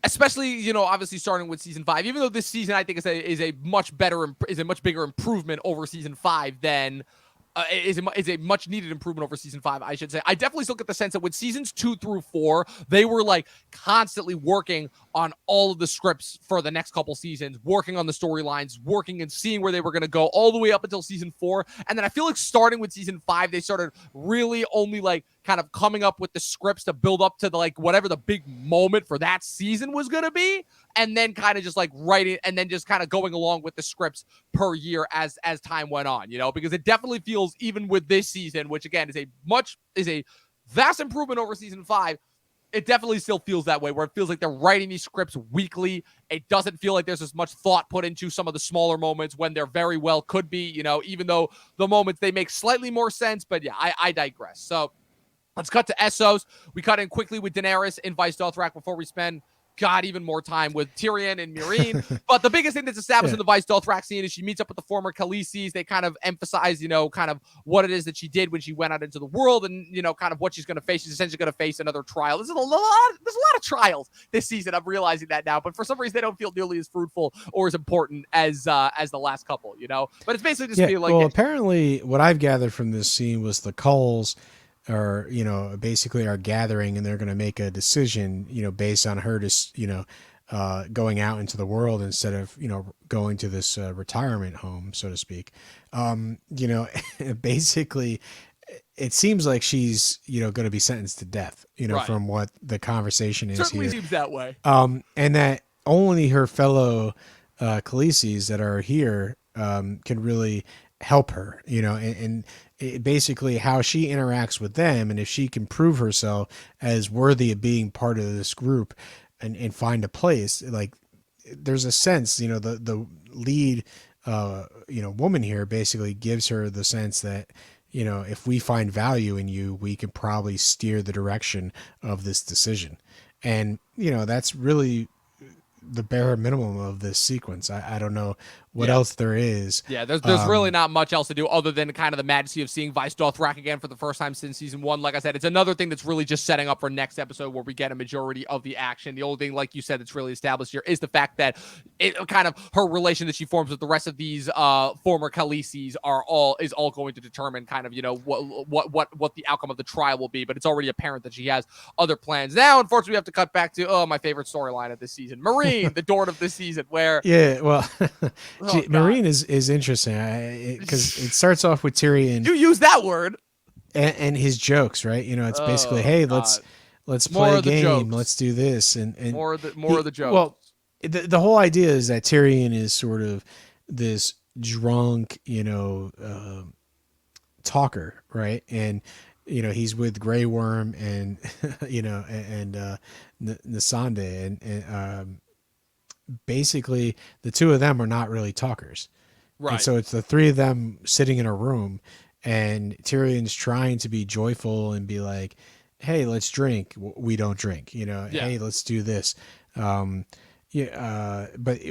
especially, obviously starting with season 5, even though this season I think is a much bigger improvement over season 5 than is a much needed improvement over season 5, I should say. I definitely still get the sense that with seasons 2 through 4, they were like constantly working on all of the scripts for the next couple seasons, working on the storylines, working and seeing where they were going to go all the way up until season 4. And then I feel like starting with season 5, they started really only like kind of coming up with the scripts to build up to the, like, whatever the big moment for that season was going to be. And then kind of just like writing and then just kind of going along with the scripts per year as time went on, because it definitely feels, even with this season, which again is a vast improvement over season 5, it definitely still feels that way, where it feels like they're writing these scripts weekly. It doesn't feel like there's as much thought put into some of the smaller moments when there very well could be, even though the moments they make slightly more sense. But yeah, I digress. So let's cut to Essos. We cut in quickly with Daenerys in Vaes Dothrak before we spend even more time with Tyrion and Meereen. But the biggest thing that's established in the Vaes Dothrak scene is she meets up with the former Khaleesi's. They kind of emphasize, kind of what it is that she did when she went out into the world, and, kind of what she's going to face. She's essentially going to face another trial. There's a lot of trials this season. I'm realizing that now, but for some reason they don't feel nearly as fruitful or as important as the last couple, But it's basically just being like. Well, apparently what I've gathered from this scene was the Culls are basically are gathering, and they're going to make a decision based on her just going out into the world instead of going to this retirement home, so to speak. Basically it seems like she's going to be sentenced to death, right, from what the conversation is. Certainly here seems that way. And that only her fellow Khaleesi's that are here can really help her, and basically how she interacts with them, and if she can prove herself as worthy of being part of this group and find a place, like, there's a sense, the lead woman here basically gives her the sense that if we find value in you, we can probably steer the direction of this decision. And that's really the bare minimum of this sequence. I don't know what else there is. Yeah, there's really not much else to do other than kind of the majesty of seeing Vaes Dothrak again for the first time since season 1. Like I said, it's another thing that's really just setting up for next episode where we get a majority of the action. The only thing, like you said, that's really established here is the fact that it kind of her relation that she forms with the rest of these former Khaleesi's is all going to determine kind of what the outcome of the trial will be. But it's already apparent that she has other plans. Now, unfortunately, we have to cut back to my favorite storyline of this season, Meereen, the Dorn of this season, where Meereen is interesting because it starts off with Tyrion. You use that word. And his jokes, right? It's basically, hey, let's play a game, let's do this, and more of the jokes. Well, the whole idea is that Tyrion is sort of this drunk, talker, right? And he's with Grey Worm and and Nasande, and basically the two of them are not really talkers, right? And so it's the three of them sitting in a room, and Tyrion's trying to be joyful and be like, hey, let's drink. We don't drink, hey, let's do this. But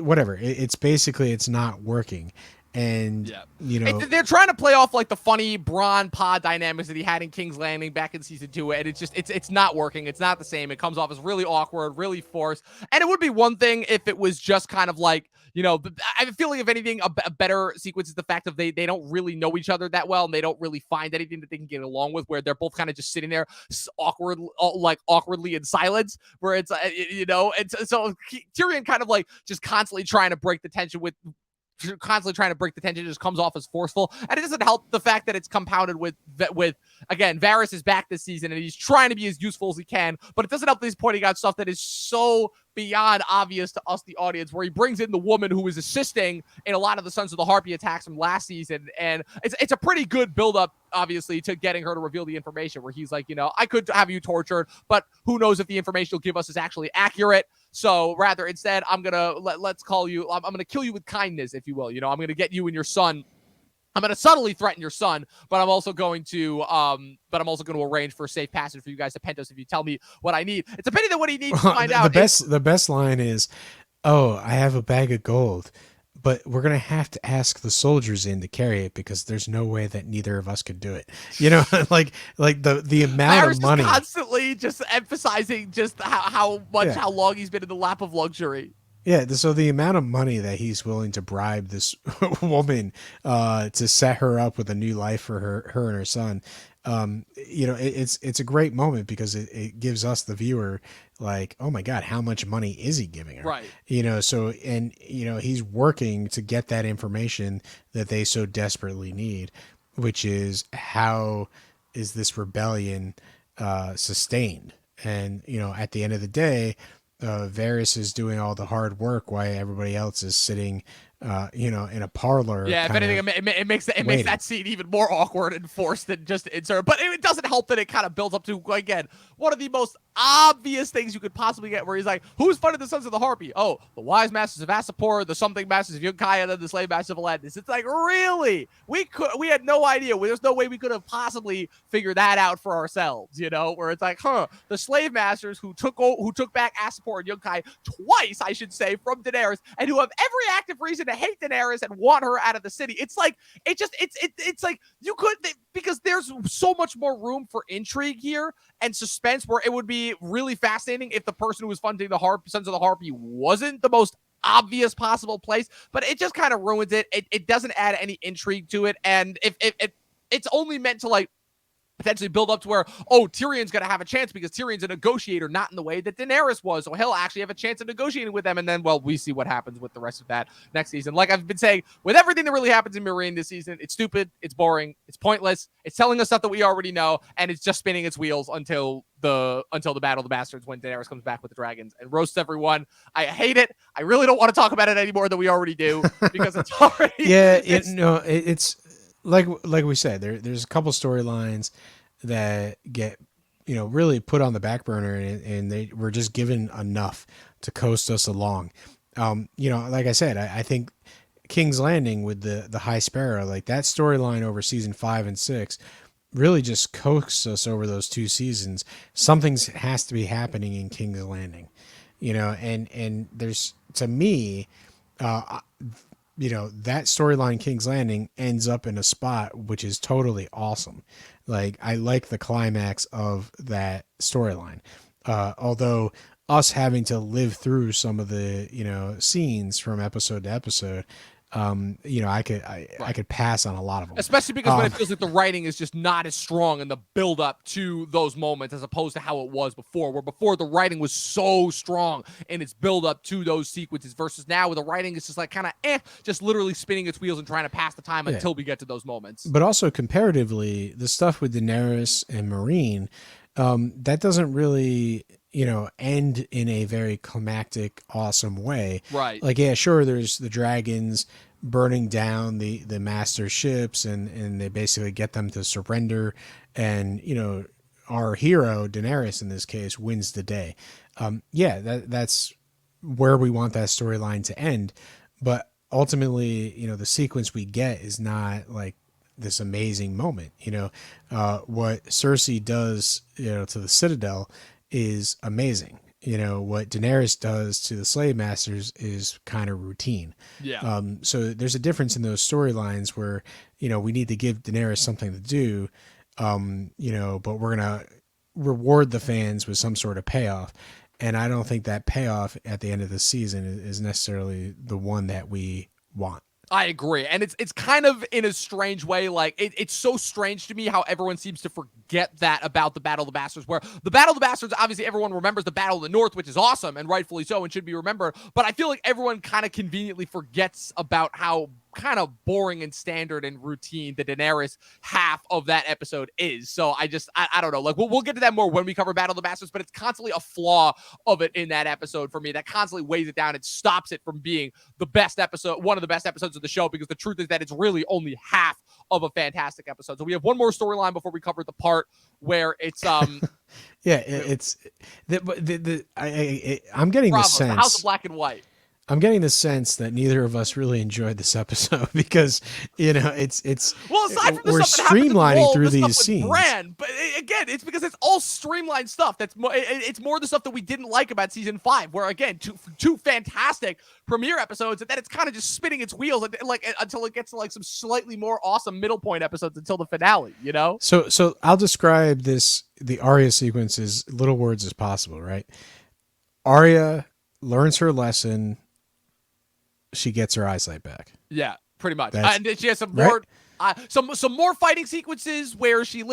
whatever, it's basically, it's not working. And they're trying to play off like the funny Bran pod dynamics that he had in King's Landing back in season 2, and it's not working. It's not the same. It comes off as really awkward, really forced. And it would be one thing if it was just kind of like, I feel like, if anything, a better sequence is the fact that they don't really know each other that well, and they don't really find anything that they can get along with, where they're both kind of just sitting there awkwardly in silence, where it's and so Tyrion kind of like just constantly trying to break the tension just comes off as forceful. And it doesn't help the fact that it's compounded with again, Varys is back this season and he's trying to be as useful as he can, but it doesn't help that he's pointing out stuff that is so beyond obvious to us, the audience, where he brings in the woman who is assisting in a lot of the Sons of the Harpy attacks from last season. And it's a pretty good build-up, obviously, to getting her to reveal the information, where he's like, I could have you tortured, but who knows if the information you'll give us is actually accurate. So rather, instead, I'm going to let's call you, I'm going to kill you with kindness, if you will. I'm going to get you and your son I'm going to subtly threaten your son, but I'm also going to arrange for a safe passage for you guys to Pentos if you tell me what I need. It's a pity that what he needs to find out the best line is, "Oh, I have a bag of gold, but we're gonna have to ask the soldiers in to carry it because there's no way that neither of us could do it." Like the amount of money. Just constantly just emphasizing just how long he's been in the lap of luxury. Yeah, so the amount of money that he's willing to bribe this woman to set her up with a new life for her and her son, it's a great moment because it gives us the viewer like, oh my God, how much money is he giving her? Right. So he's working to get that information that they so desperately need, which is how is this rebellion sustained? And at the end of the day, Varys is doing all the hard work while everybody else is sitting, in a parlor. Yeah, if anything, it makes that scene even more awkward and forced than just insert. But it doesn't help that it kind of builds up to, again, one of the most obvious things you could possibly get, where he's like, "Who's funded the Sons of the Harpy? Oh, the Wise Masters of Assapor, the Something Masters of Yunkai, and the Slave Masters of Atlantis." It's like, really? We had no idea. There's no way we could have possibly figured that out for ourselves. Where it's like, the Slave Masters who took back Assapor and Yunkai twice, I should say, from Daenerys, and who have every active reason to hate Daenerys and want her out of the city. It's like it's like you could, because there's so much more room for intrigue here and suspense, where it would be really fascinating if the person who was funding the Sons of the Harpy wasn't the most obvious possible place, but it just kind of ruins it. It doesn't add any intrigue to it, and if it's only meant to like potentially build up to where, Tyrion's going to have a chance because Tyrion's a negotiator, not in the way that Daenerys was. So he'll actually have a chance of negotiating with them. And then, well, we see what happens with the rest of that next season. Like I've been saying, with everything that really happens in Meereen this season, it's stupid, it's boring, it's pointless, it's telling us stuff that we already know, and it's just spinning its wheels until the Battle of the Bastards, when Daenerys comes back with the dragons and roasts everyone. I hate it. I really don't want to talk about it anymore than we already do, because it's already... it's like we said, there's a couple storylines that get really put on the back burner, and they were just given enough to coast us along. Like I said, I think King's Landing with the High Sparrow, like that storyline over season 5 and 6 really just coaxed us over those 2 seasons. Something has to be happening in King's Landing, and there's, to me, that storyline, King's Landing, ends up in a spot which is totally awesome. Like, I like the climax of that storyline. Although us having to live through some of the, scenes from episode to episode, I could pass on a lot of them. Especially because when it feels like the writing is just not as strong in the build up to those moments as opposed to how it was before, where before the writing was so strong in its build up to those sequences, versus now where the writing is just like kind of just literally spinning its wheels and trying to pass the time until we get to those moments. But also comparatively, the stuff with Daenerys and Meereen, that doesn't really end in a very climactic, awesome way. Right. Like, yeah, sure, there's the dragons burning down the master ships, and they basically get them to surrender, and our hero Daenerys in this case wins the day. That's where we want that storyline to end, but ultimately the sequence we get is not like this amazing moment. What Cersei does to the Citadel is amazing. What Daenerys does to the slave masters is kind of routine. Yeah. So there's a difference in those storylines where, we need to give Daenerys something to do, but we're going to reward the fans with some sort of payoff. And I don't think that payoff at the end of the season is necessarily the one that we want. I agree. And it's kind of in a strange way. Like, it's so strange to me how everyone seems to forget that about the Battle of the Bastards, where the Battle of the Bastards, obviously everyone remembers the Battle of the North, which is awesome and rightfully so and should be remembered. But I feel like everyone kind of conveniently forgets about how kind of boring and standard and routine the Daenerys half of that episode is. So I don't know. Like, we'll get to that more when we cover Battle of the Bastards, but it's constantly a flaw of it in that episode for me that constantly weighs it down. It stops it from being the best episode, one of the best episodes of the show, because the truth is that it's really only half of a fantastic episode. So we have one more storyline before we cover the part where it's I'm getting Bravo, the sense the House of Black and White. I'm getting the sense that neither of us really enjoyed this episode because, it's Well, aside from the we're stuff that happens in the streamlining wall, through the stuff these with scenes. Bran, but again, it's because it's all streamlined stuff. That's more. It's more the stuff that we didn't like about season 5, where again, two fantastic premiere episodes, and then it's kind of just spinning its wheels, until it gets to like some slightly more awesome middle point episodes until the finale. You know? So I'll describe the Arya sequence as little words as possible, right? Arya learns her lesson. She gets her eyesight back. Yeah, pretty much. That's And she has some right. more. Some more fighting sequences where she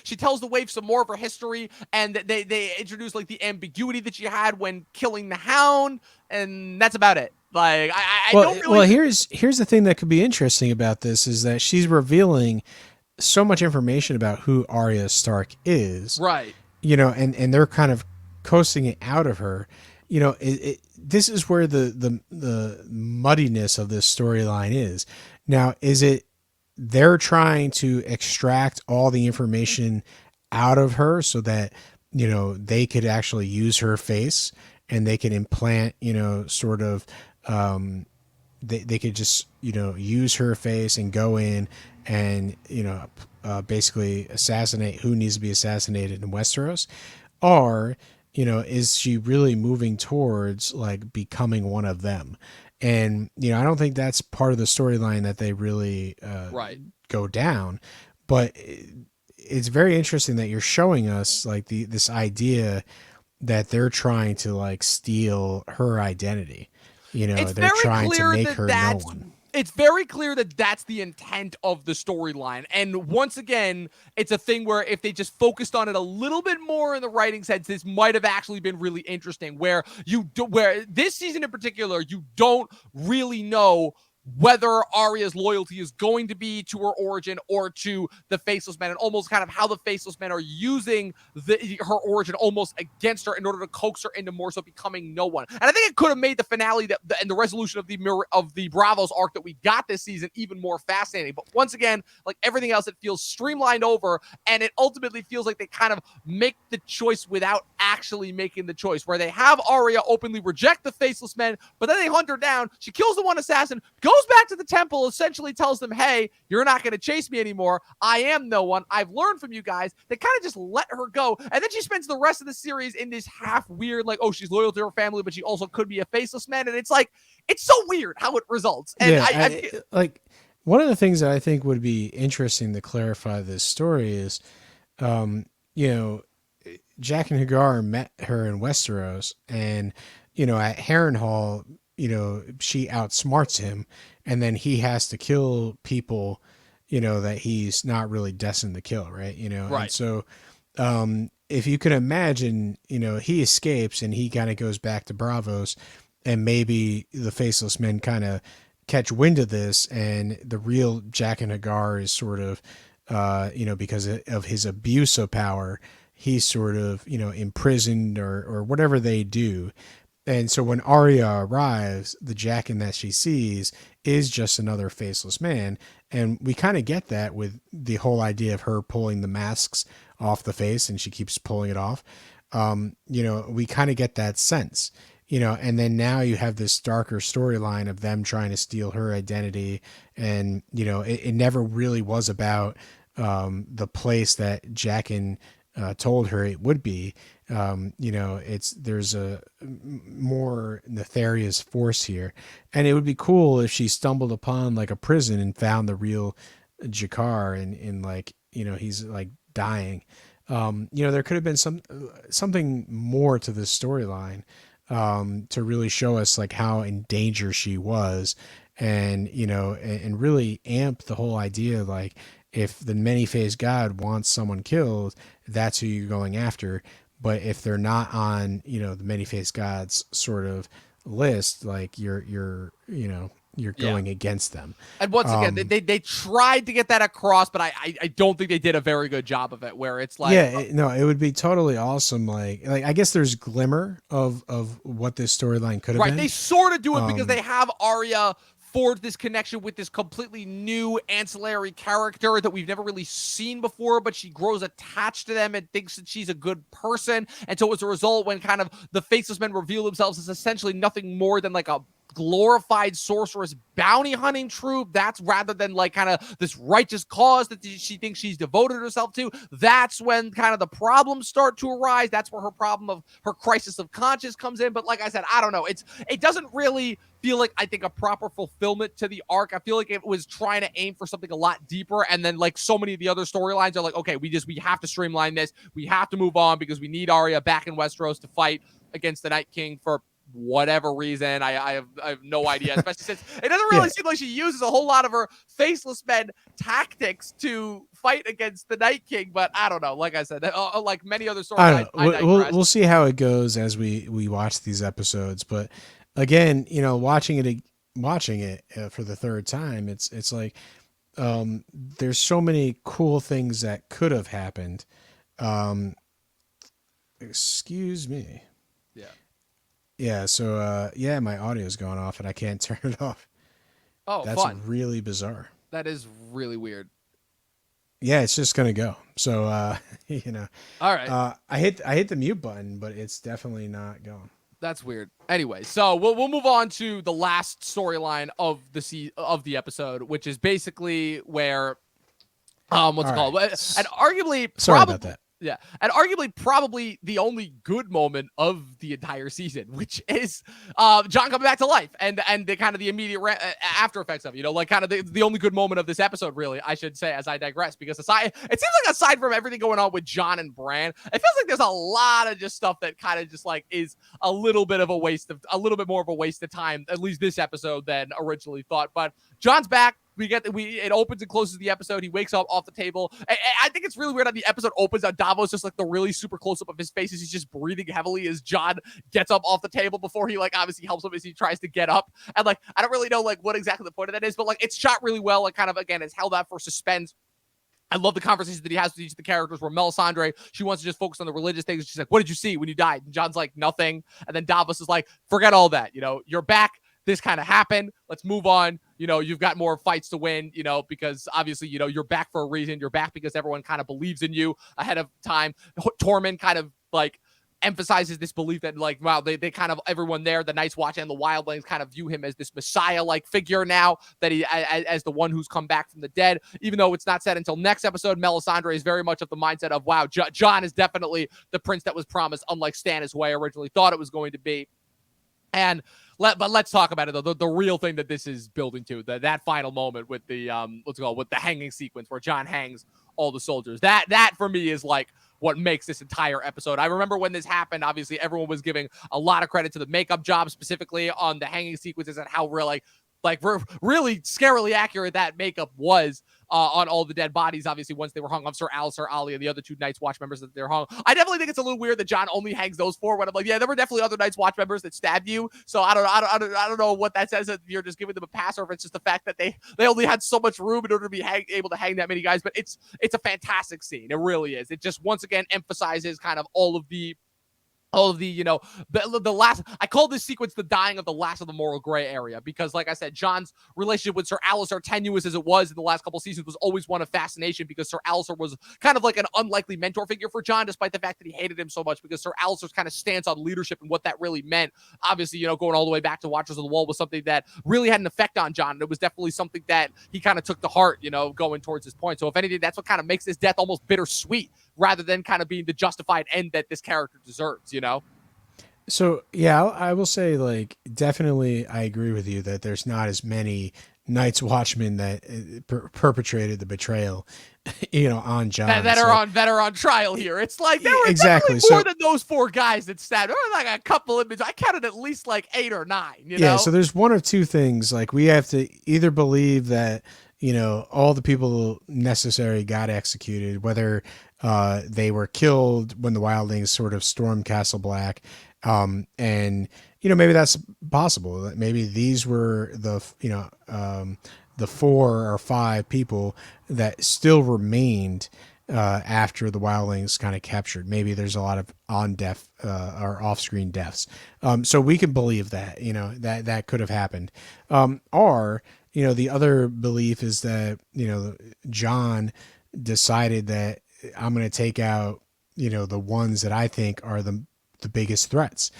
she tells the wave some more of her history, and they introduce like the ambiguity that she had when killing the Hound, and that's about it. Like I don't really. Well, here's the thing that could be interesting about this is that she's revealing so much information about who Arya Stark is, Right. And they're kind of coasting it out of her. This is where the muddiness of this storyline is. Now, is it they're trying to extract all the information out of her so that they could actually use her face and they could implant sort of they could just use her face and go in and basically assassinate who needs to be assassinated in Westeros, or is she really moving towards like becoming one of them? And I don't think that's part of the storyline that they really Right. go down, but it's very interesting that you're showing us like this idea that they're trying to like steal her identity. They're trying to make her no one. It's very clear that that's the intent of the storyline. And once again, it's a thing where if they just focused on it a little bit more in the writing sense, this might have actually been really interesting. Where where this season in particular, you don't really know whether Arya's loyalty is going to be to her origin or to the Faceless Men, and almost kind of how the Faceless Men are using her origin almost against her in order to coax her into more so becoming no one. And I think it could have made the finale and the resolution of the Bravos arc that we got this season even more fascinating. But once again, like everything else, it feels streamlined over, and it ultimately feels like they kind of make the choice without actually making the choice, where they have Arya openly reject the Faceless Men, but then they hunt her down. She kills the one assassin, goes back to the temple, essentially tells them, hey, you're not going to chase me anymore. I am no one. I've learned from you guys. They kind of just let her go. And then she spends the rest of the series in this half weird, like, oh, she's loyal to her family, but she also could be a faceless man. And it's like, it's so weird how it results. And yeah, like one of the things that I think would be interesting to clarify this story is, Jack and Hagar met her in Westeros, and at Harrenhal, she outsmarts him, and then he has to kill people, that he's not really destined to kill, right? Right. And so, if you can imagine, he escapes and he kind of goes back to Bravos, and maybe the Faceless Men kind of catch wind of this, and the real Jack and Hagar is sort of, because of his abuse of power, he's sort of, imprisoned or whatever they do. And so when Arya arrives, the Jaqen that she sees is just another faceless man. And we kind of get that with the whole idea of her pulling the masks off the face, and she keeps pulling it off. We kind of get that sense, and then now you have this darker storyline of them trying to steal her identity. And, it never really was about the place that Jaqen told her it would be. There's a more nefarious force here, and it would be cool if she stumbled upon like a prison and found the real Jakar, and like, he's like dying. There could have been something more to this storyline, to really show us like how in danger she was, and and really amp the whole idea, like, if the many-faced god wants someone killed, that's who you're going after. But if they're not on, the many-faced gods sort of list, like you're going against them. And once again, they tried to get that across, but I don't think they did a very good job of it, where it's like, it would be totally awesome. Like I guess there's glimmer of what this storyline could have been. Right, they sort of do it because they have Arya forge this connection with this completely new ancillary character that we've never really seen before, but she grows attached to them and thinks that she's a good person. And so as a result, when kind of the Faceless Men reveal themselves as essentially nothing more than like a glorified sorceress bounty hunting troop. That's rather than like kind of this righteous cause that she thinks she's devoted herself to. That's when kind of the problems start to arise. That's where her problem of her crisis of conscience comes in. But like I said, I don't know. It doesn't really feel like, I think, a proper fulfillment to the arc. I feel like it was trying to aim for something a lot deeper, and then like so many of the other storylines are like, okay, we have to streamline this. We have to move on because we need Arya back in Westeros to fight against the Night King for whatever reason. I have no idea, especially since it doesn't really seem like she uses a whole lot of her faceless men tactics to fight against the Night King. But I don't know. Like I said, like many other storylines, we'll see how it goes as we watch these episodes. But again, watching it for the third time, it's like there's so many cool things that could have happened. Excuse me. Yeah, so my audio's going off and I can't turn it off. Oh, that's fun. Really bizarre. That is really weird. Yeah, it's just gonna go. So All right. I hit the mute button, but it's definitely not going. That's weird. Anyway, so we'll move on to the last storyline of the episode, which is basically where what's it called? And arguably, sorry about that. Yeah, and arguably probably the only good moment of the entire season, which is Jon coming back to life and the kind of the immediate after effects of it, like kind of the only good moment of this episode, really, I should say, as I digress, because it seems like aside from everything going on with Jon and Bran, it feels like there's a lot of just stuff that kind of just like is a little bit more of a waste of time, at least this episode, than originally thought. But Jon's back. It opens and closes the episode. He wakes up off the table. I think it's really weird how the episode opens on Davos, just like the really super close up of his face as he's just breathing heavily as Jon gets up off the table before he like obviously helps him as he tries to get up. And like, I don't really know like what exactly the point of that is, but like it's shot really well. Like kind of, again, it's held out for suspense. I love the conversation that he has with each of the characters where Melisandre, she wants to just focus on the religious things. She's like, what did you see when you died? And Jon's like, nothing. And then Davos is like, forget all that. You're back. This kind of happened. Let's move on. You've got more fights to win, because obviously, you're back for a reason. You're back because everyone kind of believes in you ahead of time. Tormund kind of like emphasizes this belief that like, wow, they kind of, everyone there, the Night's Watch and the Wildlings kind of view him as this Messiah-like figure now, that he as the one who's come back from the dead. Even though it's not said until next episode, Melisandre is very much of the mindset of, wow, Jon is definitely the prince that was promised, unlike Stannis, who I originally thought it was going to be. But let's talk about it though. The real thing that this is building to, that final moment with the with the hanging sequence where Jon hangs all the soldiers. That for me is like what makes this entire episode. I remember when this happened, obviously everyone was giving a lot of credit to the makeup job, specifically on the hanging sequences and how really scarily accurate that makeup was on all the dead bodies, obviously, once they were hung, of Sir Alistair, Ali, and the other two Night's Watch members that they're hung. I definitely think it's a little weird that Jon only hangs those four, when I'm like, yeah, there were definitely other Night's Watch members that stabbed you. So I don't know what that says, if you're just giving them a pass, or if it's just the fact that they only had so much room in order to be able to hang that many guys. But it's a fantastic scene. It really is. It just once again emphasizes kind of all of the the last, I call this sequence the dying of the last of the moral gray area, because like I said, Jon's relationship with Sir Alistair, tenuous as it was in the last couple seasons, was always one of fascination, because Sir Alistair was kind of like an unlikely mentor figure for Jon, despite the fact that he hated him so much, because Sir Alistair's kind of stance on leadership and what that really meant, obviously, going all the way back to Watchers of the Wall, was something that really had an effect on Jon, and it was definitely something that he kind of took to heart, going towards this point. So if anything, that's what kind of makes this death almost bittersweet, rather than kind of being the justified end that this character deserves, So yeah, I will say, like, definitely I agree with you that there's not as many Night's Watchmen that perpetrated the betrayal, on Jon that are on trial here. It's like there were exactly more than those four guys that stabbed. There were like a couple of, I counted at least like 8 or 9. Yeah, so there's one of two things. Like, we have to either believe that all the people necessary got executed, whether they were killed when the Wildlings sort of stormed Castle Black. And maybe that's possible. Maybe these were the 4 or 5 people that still remained after the Wildlings kind of captured. Maybe there's a lot of on-death or off-screen deaths. So we can believe that, that could have happened. Or, the other belief is that, Jon decided that I'm going to take out, the ones that I think are the biggest threats.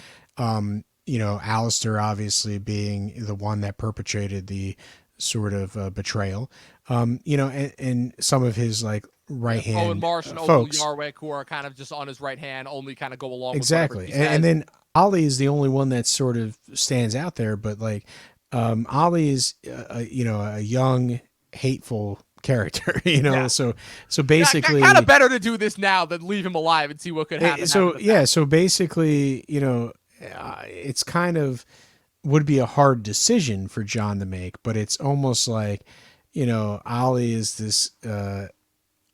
Alistair obviously being the one that perpetrated the sort of betrayal, and some of his like right Owen hand Marsh and Opal folks. Yarwick, who are kind of just on his right hand, only kind of go along with whatever Exactly. he And says. then Ali is the only one that sort of stands out there, but like Ali is a young hateful character, Yeah. so Yeah, kind of basically better to do this now than leave him alive and see what could happen in the past. so basically, it's kind of would be a hard decision for John to make, but it's almost like, Ali is this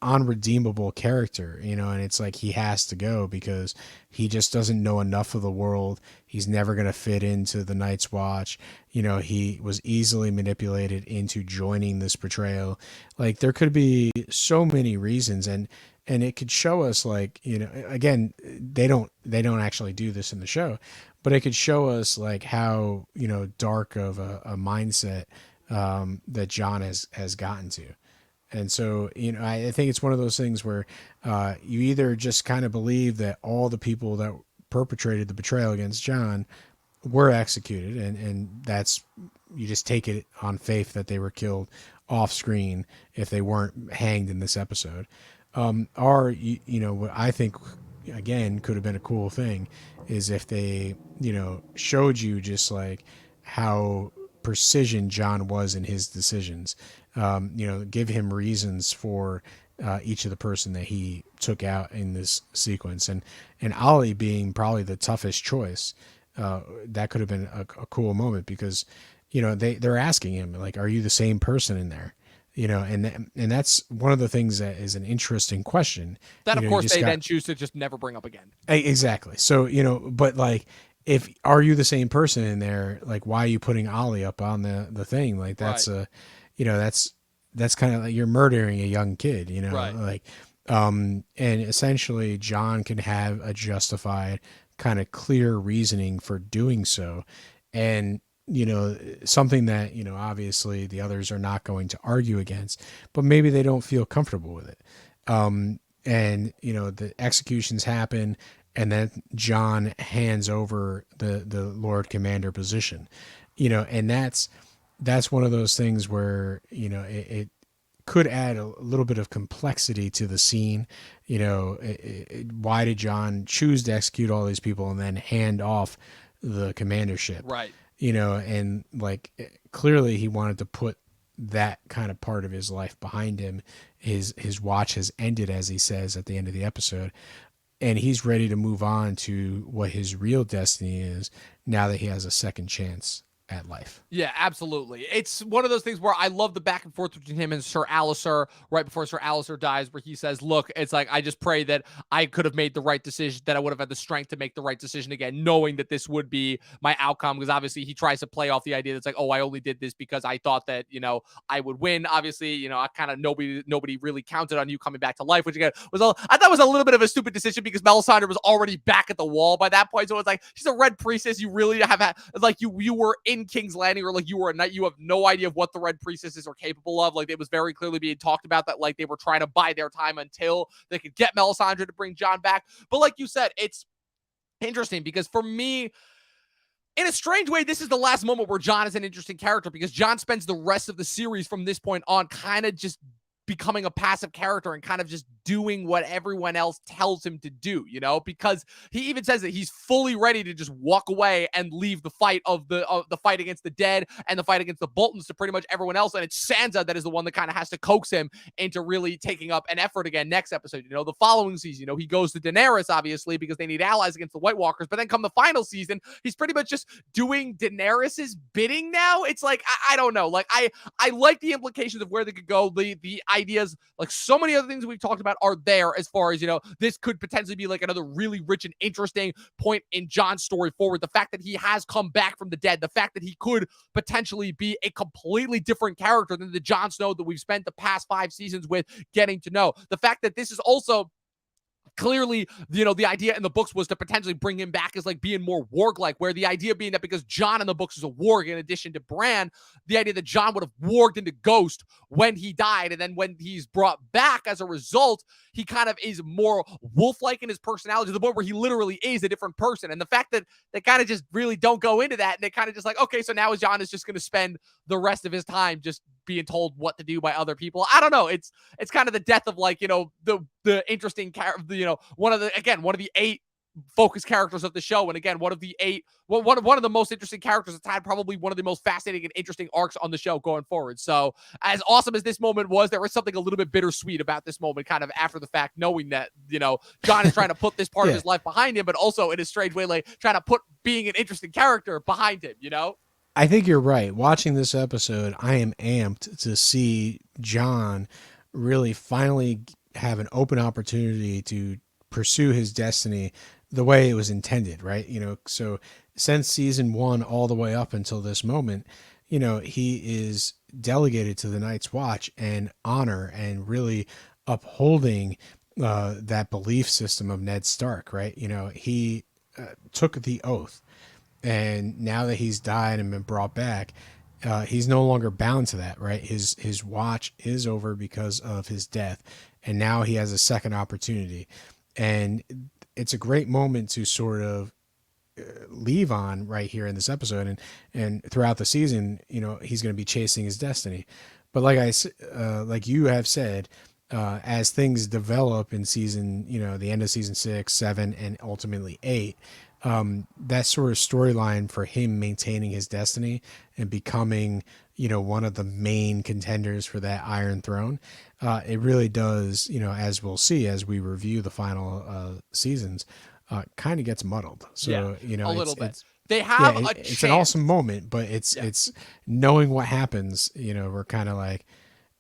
unredeemable character, and it's like he has to go because he just doesn't know enough of the world. He's never going to fit into the Night's Watch. He was easily manipulated into joining this betrayal. Like there could be so many reasons, and it could show us like, again, they don't actually do this in the show, but it could show us like how, dark of a mindset that John has gotten to. And so, I think it's one of those things where you either just kind of believe that all the people that perpetrated the betrayal against John were executed, and that's, you just take it on faith that they were killed off screen if they weren't hanged in this episode. Or, what I think, again, could have been a cool thing is if they, showed you just like how precision John was in his decisions. Give him reasons for each of the person that he took out in this sequence, and Ollie being probably the toughest choice. That could have been a cool moment because, they're asking him like, "Are you the same person in there?" And that's one of the things that is an interesting question. That, of course, they got, then choose to just never bring up again. exactly. So, but like, if are you the same person in there? Like, why are you putting Ollie up on the thing? Like, that's Right. that's kind of like you're murdering a young kid, Right. like, and essentially John can have a justified kind of clear reasoning for doing so. And, something that, obviously the others are not going to argue against, but maybe they don't feel comfortable with it. And, the executions happen, and then John hands over the Lord Commander position, and that's one of those things where, it could add a little bit of complexity to the scene. Why did John choose to execute all these people and then hand off the commandership? Right. And like clearly he wanted to put that kind of part of his life behind him. His watch has ended, as he says at the end of the episode, and he's ready to move on to what his real destiny is now that he has a second chance at life. Yeah, absolutely. It's one of those things where I love the back and forth between him and Sir Alistair right before Sir Alistair dies, where he says, look, it's like, I just pray that I could have made the right decision, that I would have had the strength to make the right decision again, knowing that this would be my outcome. Because obviously he tries to play off the idea that's like, oh, I only did this because I thought that, I would win. Obviously, I kind of, nobody really counted on you coming back to life, which again I thought was a little bit of a stupid decision because Melisandre was already back at the wall by that point. So it's like, she's a red priestess. You really have had, like, you were in King's Landing, or like you were a knight. You have no idea of what the red priestesses are capable of. Like, it was very clearly being talked about that like they were trying to buy their time until they could get Melisandre to bring Jon back. But like you said, it's interesting because for me, in a strange way, this is the last moment where Jon is an interesting character because Jon spends the rest of the series from this point on kind of just becoming a passive character and kind of just doing what everyone else tells him to do, because he even says that he's fully ready to just walk away and leave the fight of the fight against the dead and the fight against the Boltons to pretty much everyone else. And it's Sansa that is the one that kind of has to coax him into really taking up an effort again next episode. The following season, he goes to Daenerys, obviously, because they need allies against the White Walkers. But then come the final season, he's pretty much just doing Daenerys's bidding now. It's like, I don't know. Like, I like the implications of where they could go. The ideas, like so many other things we've talked about, are there as far as, this could potentially be like another really rich and interesting point in Jon's story forward. The fact that he has come back from the dead, the fact that he could potentially be a completely different character than the Jon Snow that we've spent the past 5 seasons with getting to know. The fact that this is also clearly, the idea in the books was to potentially bring him back as like being more warg-like, where the idea being that because Jon in the books is a warg in addition to Bran, the idea that Jon would have warged into Ghost when he died, and then when he's brought back as a result, he kind of is more wolf-like in his personality to the point where he literally is a different person. And the fact that they kind of just really don't go into that, and they kind of just like, okay, so now Jon is just going to spend the rest of his time just being told what to do by other people. I don't know. It's kind of the death of like, the interesting character, one of the 8 focus characters of the show. And again, one of the most interesting characters that's had probably one of the most fascinating and interesting arcs on the show going forward. So as awesome as this moment was, there was something a little bit bittersweet about this moment kind of after the fact, knowing that, Jon is trying to put this part of his life behind him, but also in a strange way, like trying to put being an interesting character behind him, I think you're right. Watching this episode, I am amped to see Jon really finally have an open opportunity to pursue his destiny the way it was intended, right? So since season 1 all the way up until this moment, he is delegated to the Night's Watch and honor and really upholding that belief system of Ned Stark, right? He took the oath. And now that he's died and been brought back, he's no longer bound to that, right? His watch is over because of his death, and now he has a second opportunity. And it's a great moment to sort of leave on right here in this episode, and throughout the season, he's going to be chasing his destiny. But like you have said, as things develop in season, the end of season 6, 7, and ultimately 8. That sort of storyline for him maintaining his destiny and becoming, one of the main contenders for that Iron Throne, it really does, as we'll see as we review the final seasons, kind of gets muddled. So, a little bit. They have a chance. It's an awesome moment, but it's knowing what happens. We're kind of like,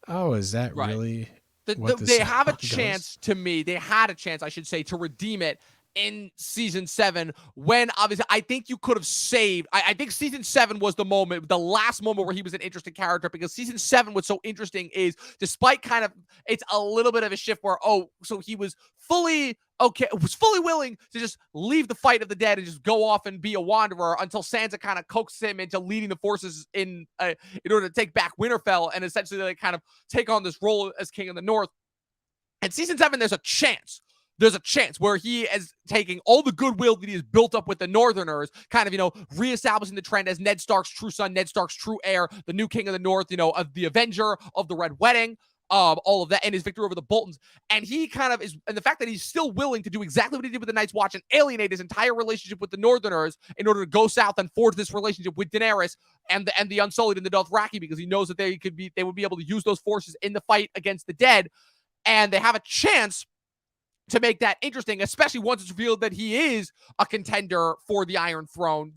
oh, is that really? They have a chance to me. They had a chance, I should say, to redeem it in season 7, when obviously I think you could have saved. I think season 7 was the last moment where he was an interesting character, because season 7 was so interesting is despite kind of, it's a little bit of a shift where, so he was fully willing to just leave the fight of the dead and just go off and be a wanderer until Sansa kind of coaxed him into leading the forces in order to take back Winterfell and essentially like kind of take on this role as king of the North. And season 7, there's a chance where he is taking all the goodwill that he has built up with the Northerners, kind of, reestablishing the trend as Ned Stark's true son, Ned Stark's true heir, the new king of the North, of the Avenger, of the Red Wedding, all of that, and his victory over the Boltons. And he kind of is, and the fact that he's still willing to do exactly what he did with the Night's Watch and alienate his entire relationship with the Northerners in order to go south and forge this relationship with Daenerys and the Unsullied and the Dothraki, because he knows that they would be able to use those forces in the fight against the dead. And they have a chance to make that interesting, especially once it's revealed that he is a contender for the Iron Throne,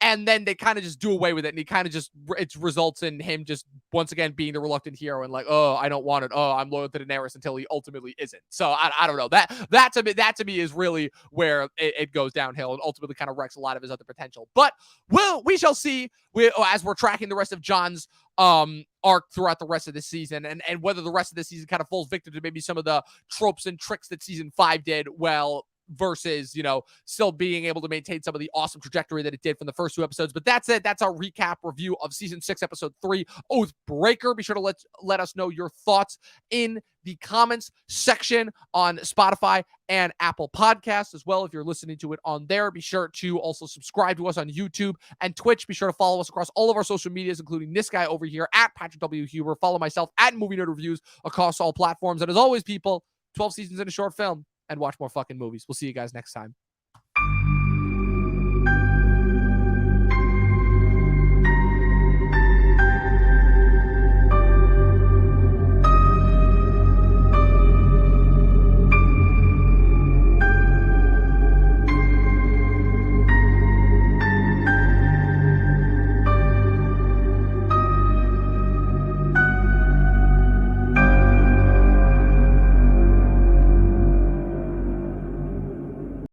and then they kind of just do away with it, and he kind of just, it results in him just once again being the reluctant hero and like, oh, I don't want it. Oh, I'm loyal to Daenerys, until he ultimately isn't. So I don't know. That to me is really where it goes downhill and ultimately kind of wrecks a lot of his other potential. But we shall see as we're tracking the rest of Jon's arc throughout the rest of the season, and whether the rest of the season kind of falls victim to maybe some of the tropes and tricks that season 5 did well, versus, still being able to maintain some of the awesome trajectory that it did from the first 2 episodes. But that's it. That's our recap review of season 6, episode 3, Oathbreaker. Be sure to let us know your thoughts in the comments section on Spotify and Apple Podcasts as well. If you're listening to it on there, be sure to also subscribe to us on YouTube and Twitch. Be sure to follow us across all of our social medias, including this guy over here at Patrick W. Huber. Follow myself at Movie Nerd Reviews across all platforms. And as always, people, 12 seasons in a short film, and watch more fucking movies. We'll see you guys next time.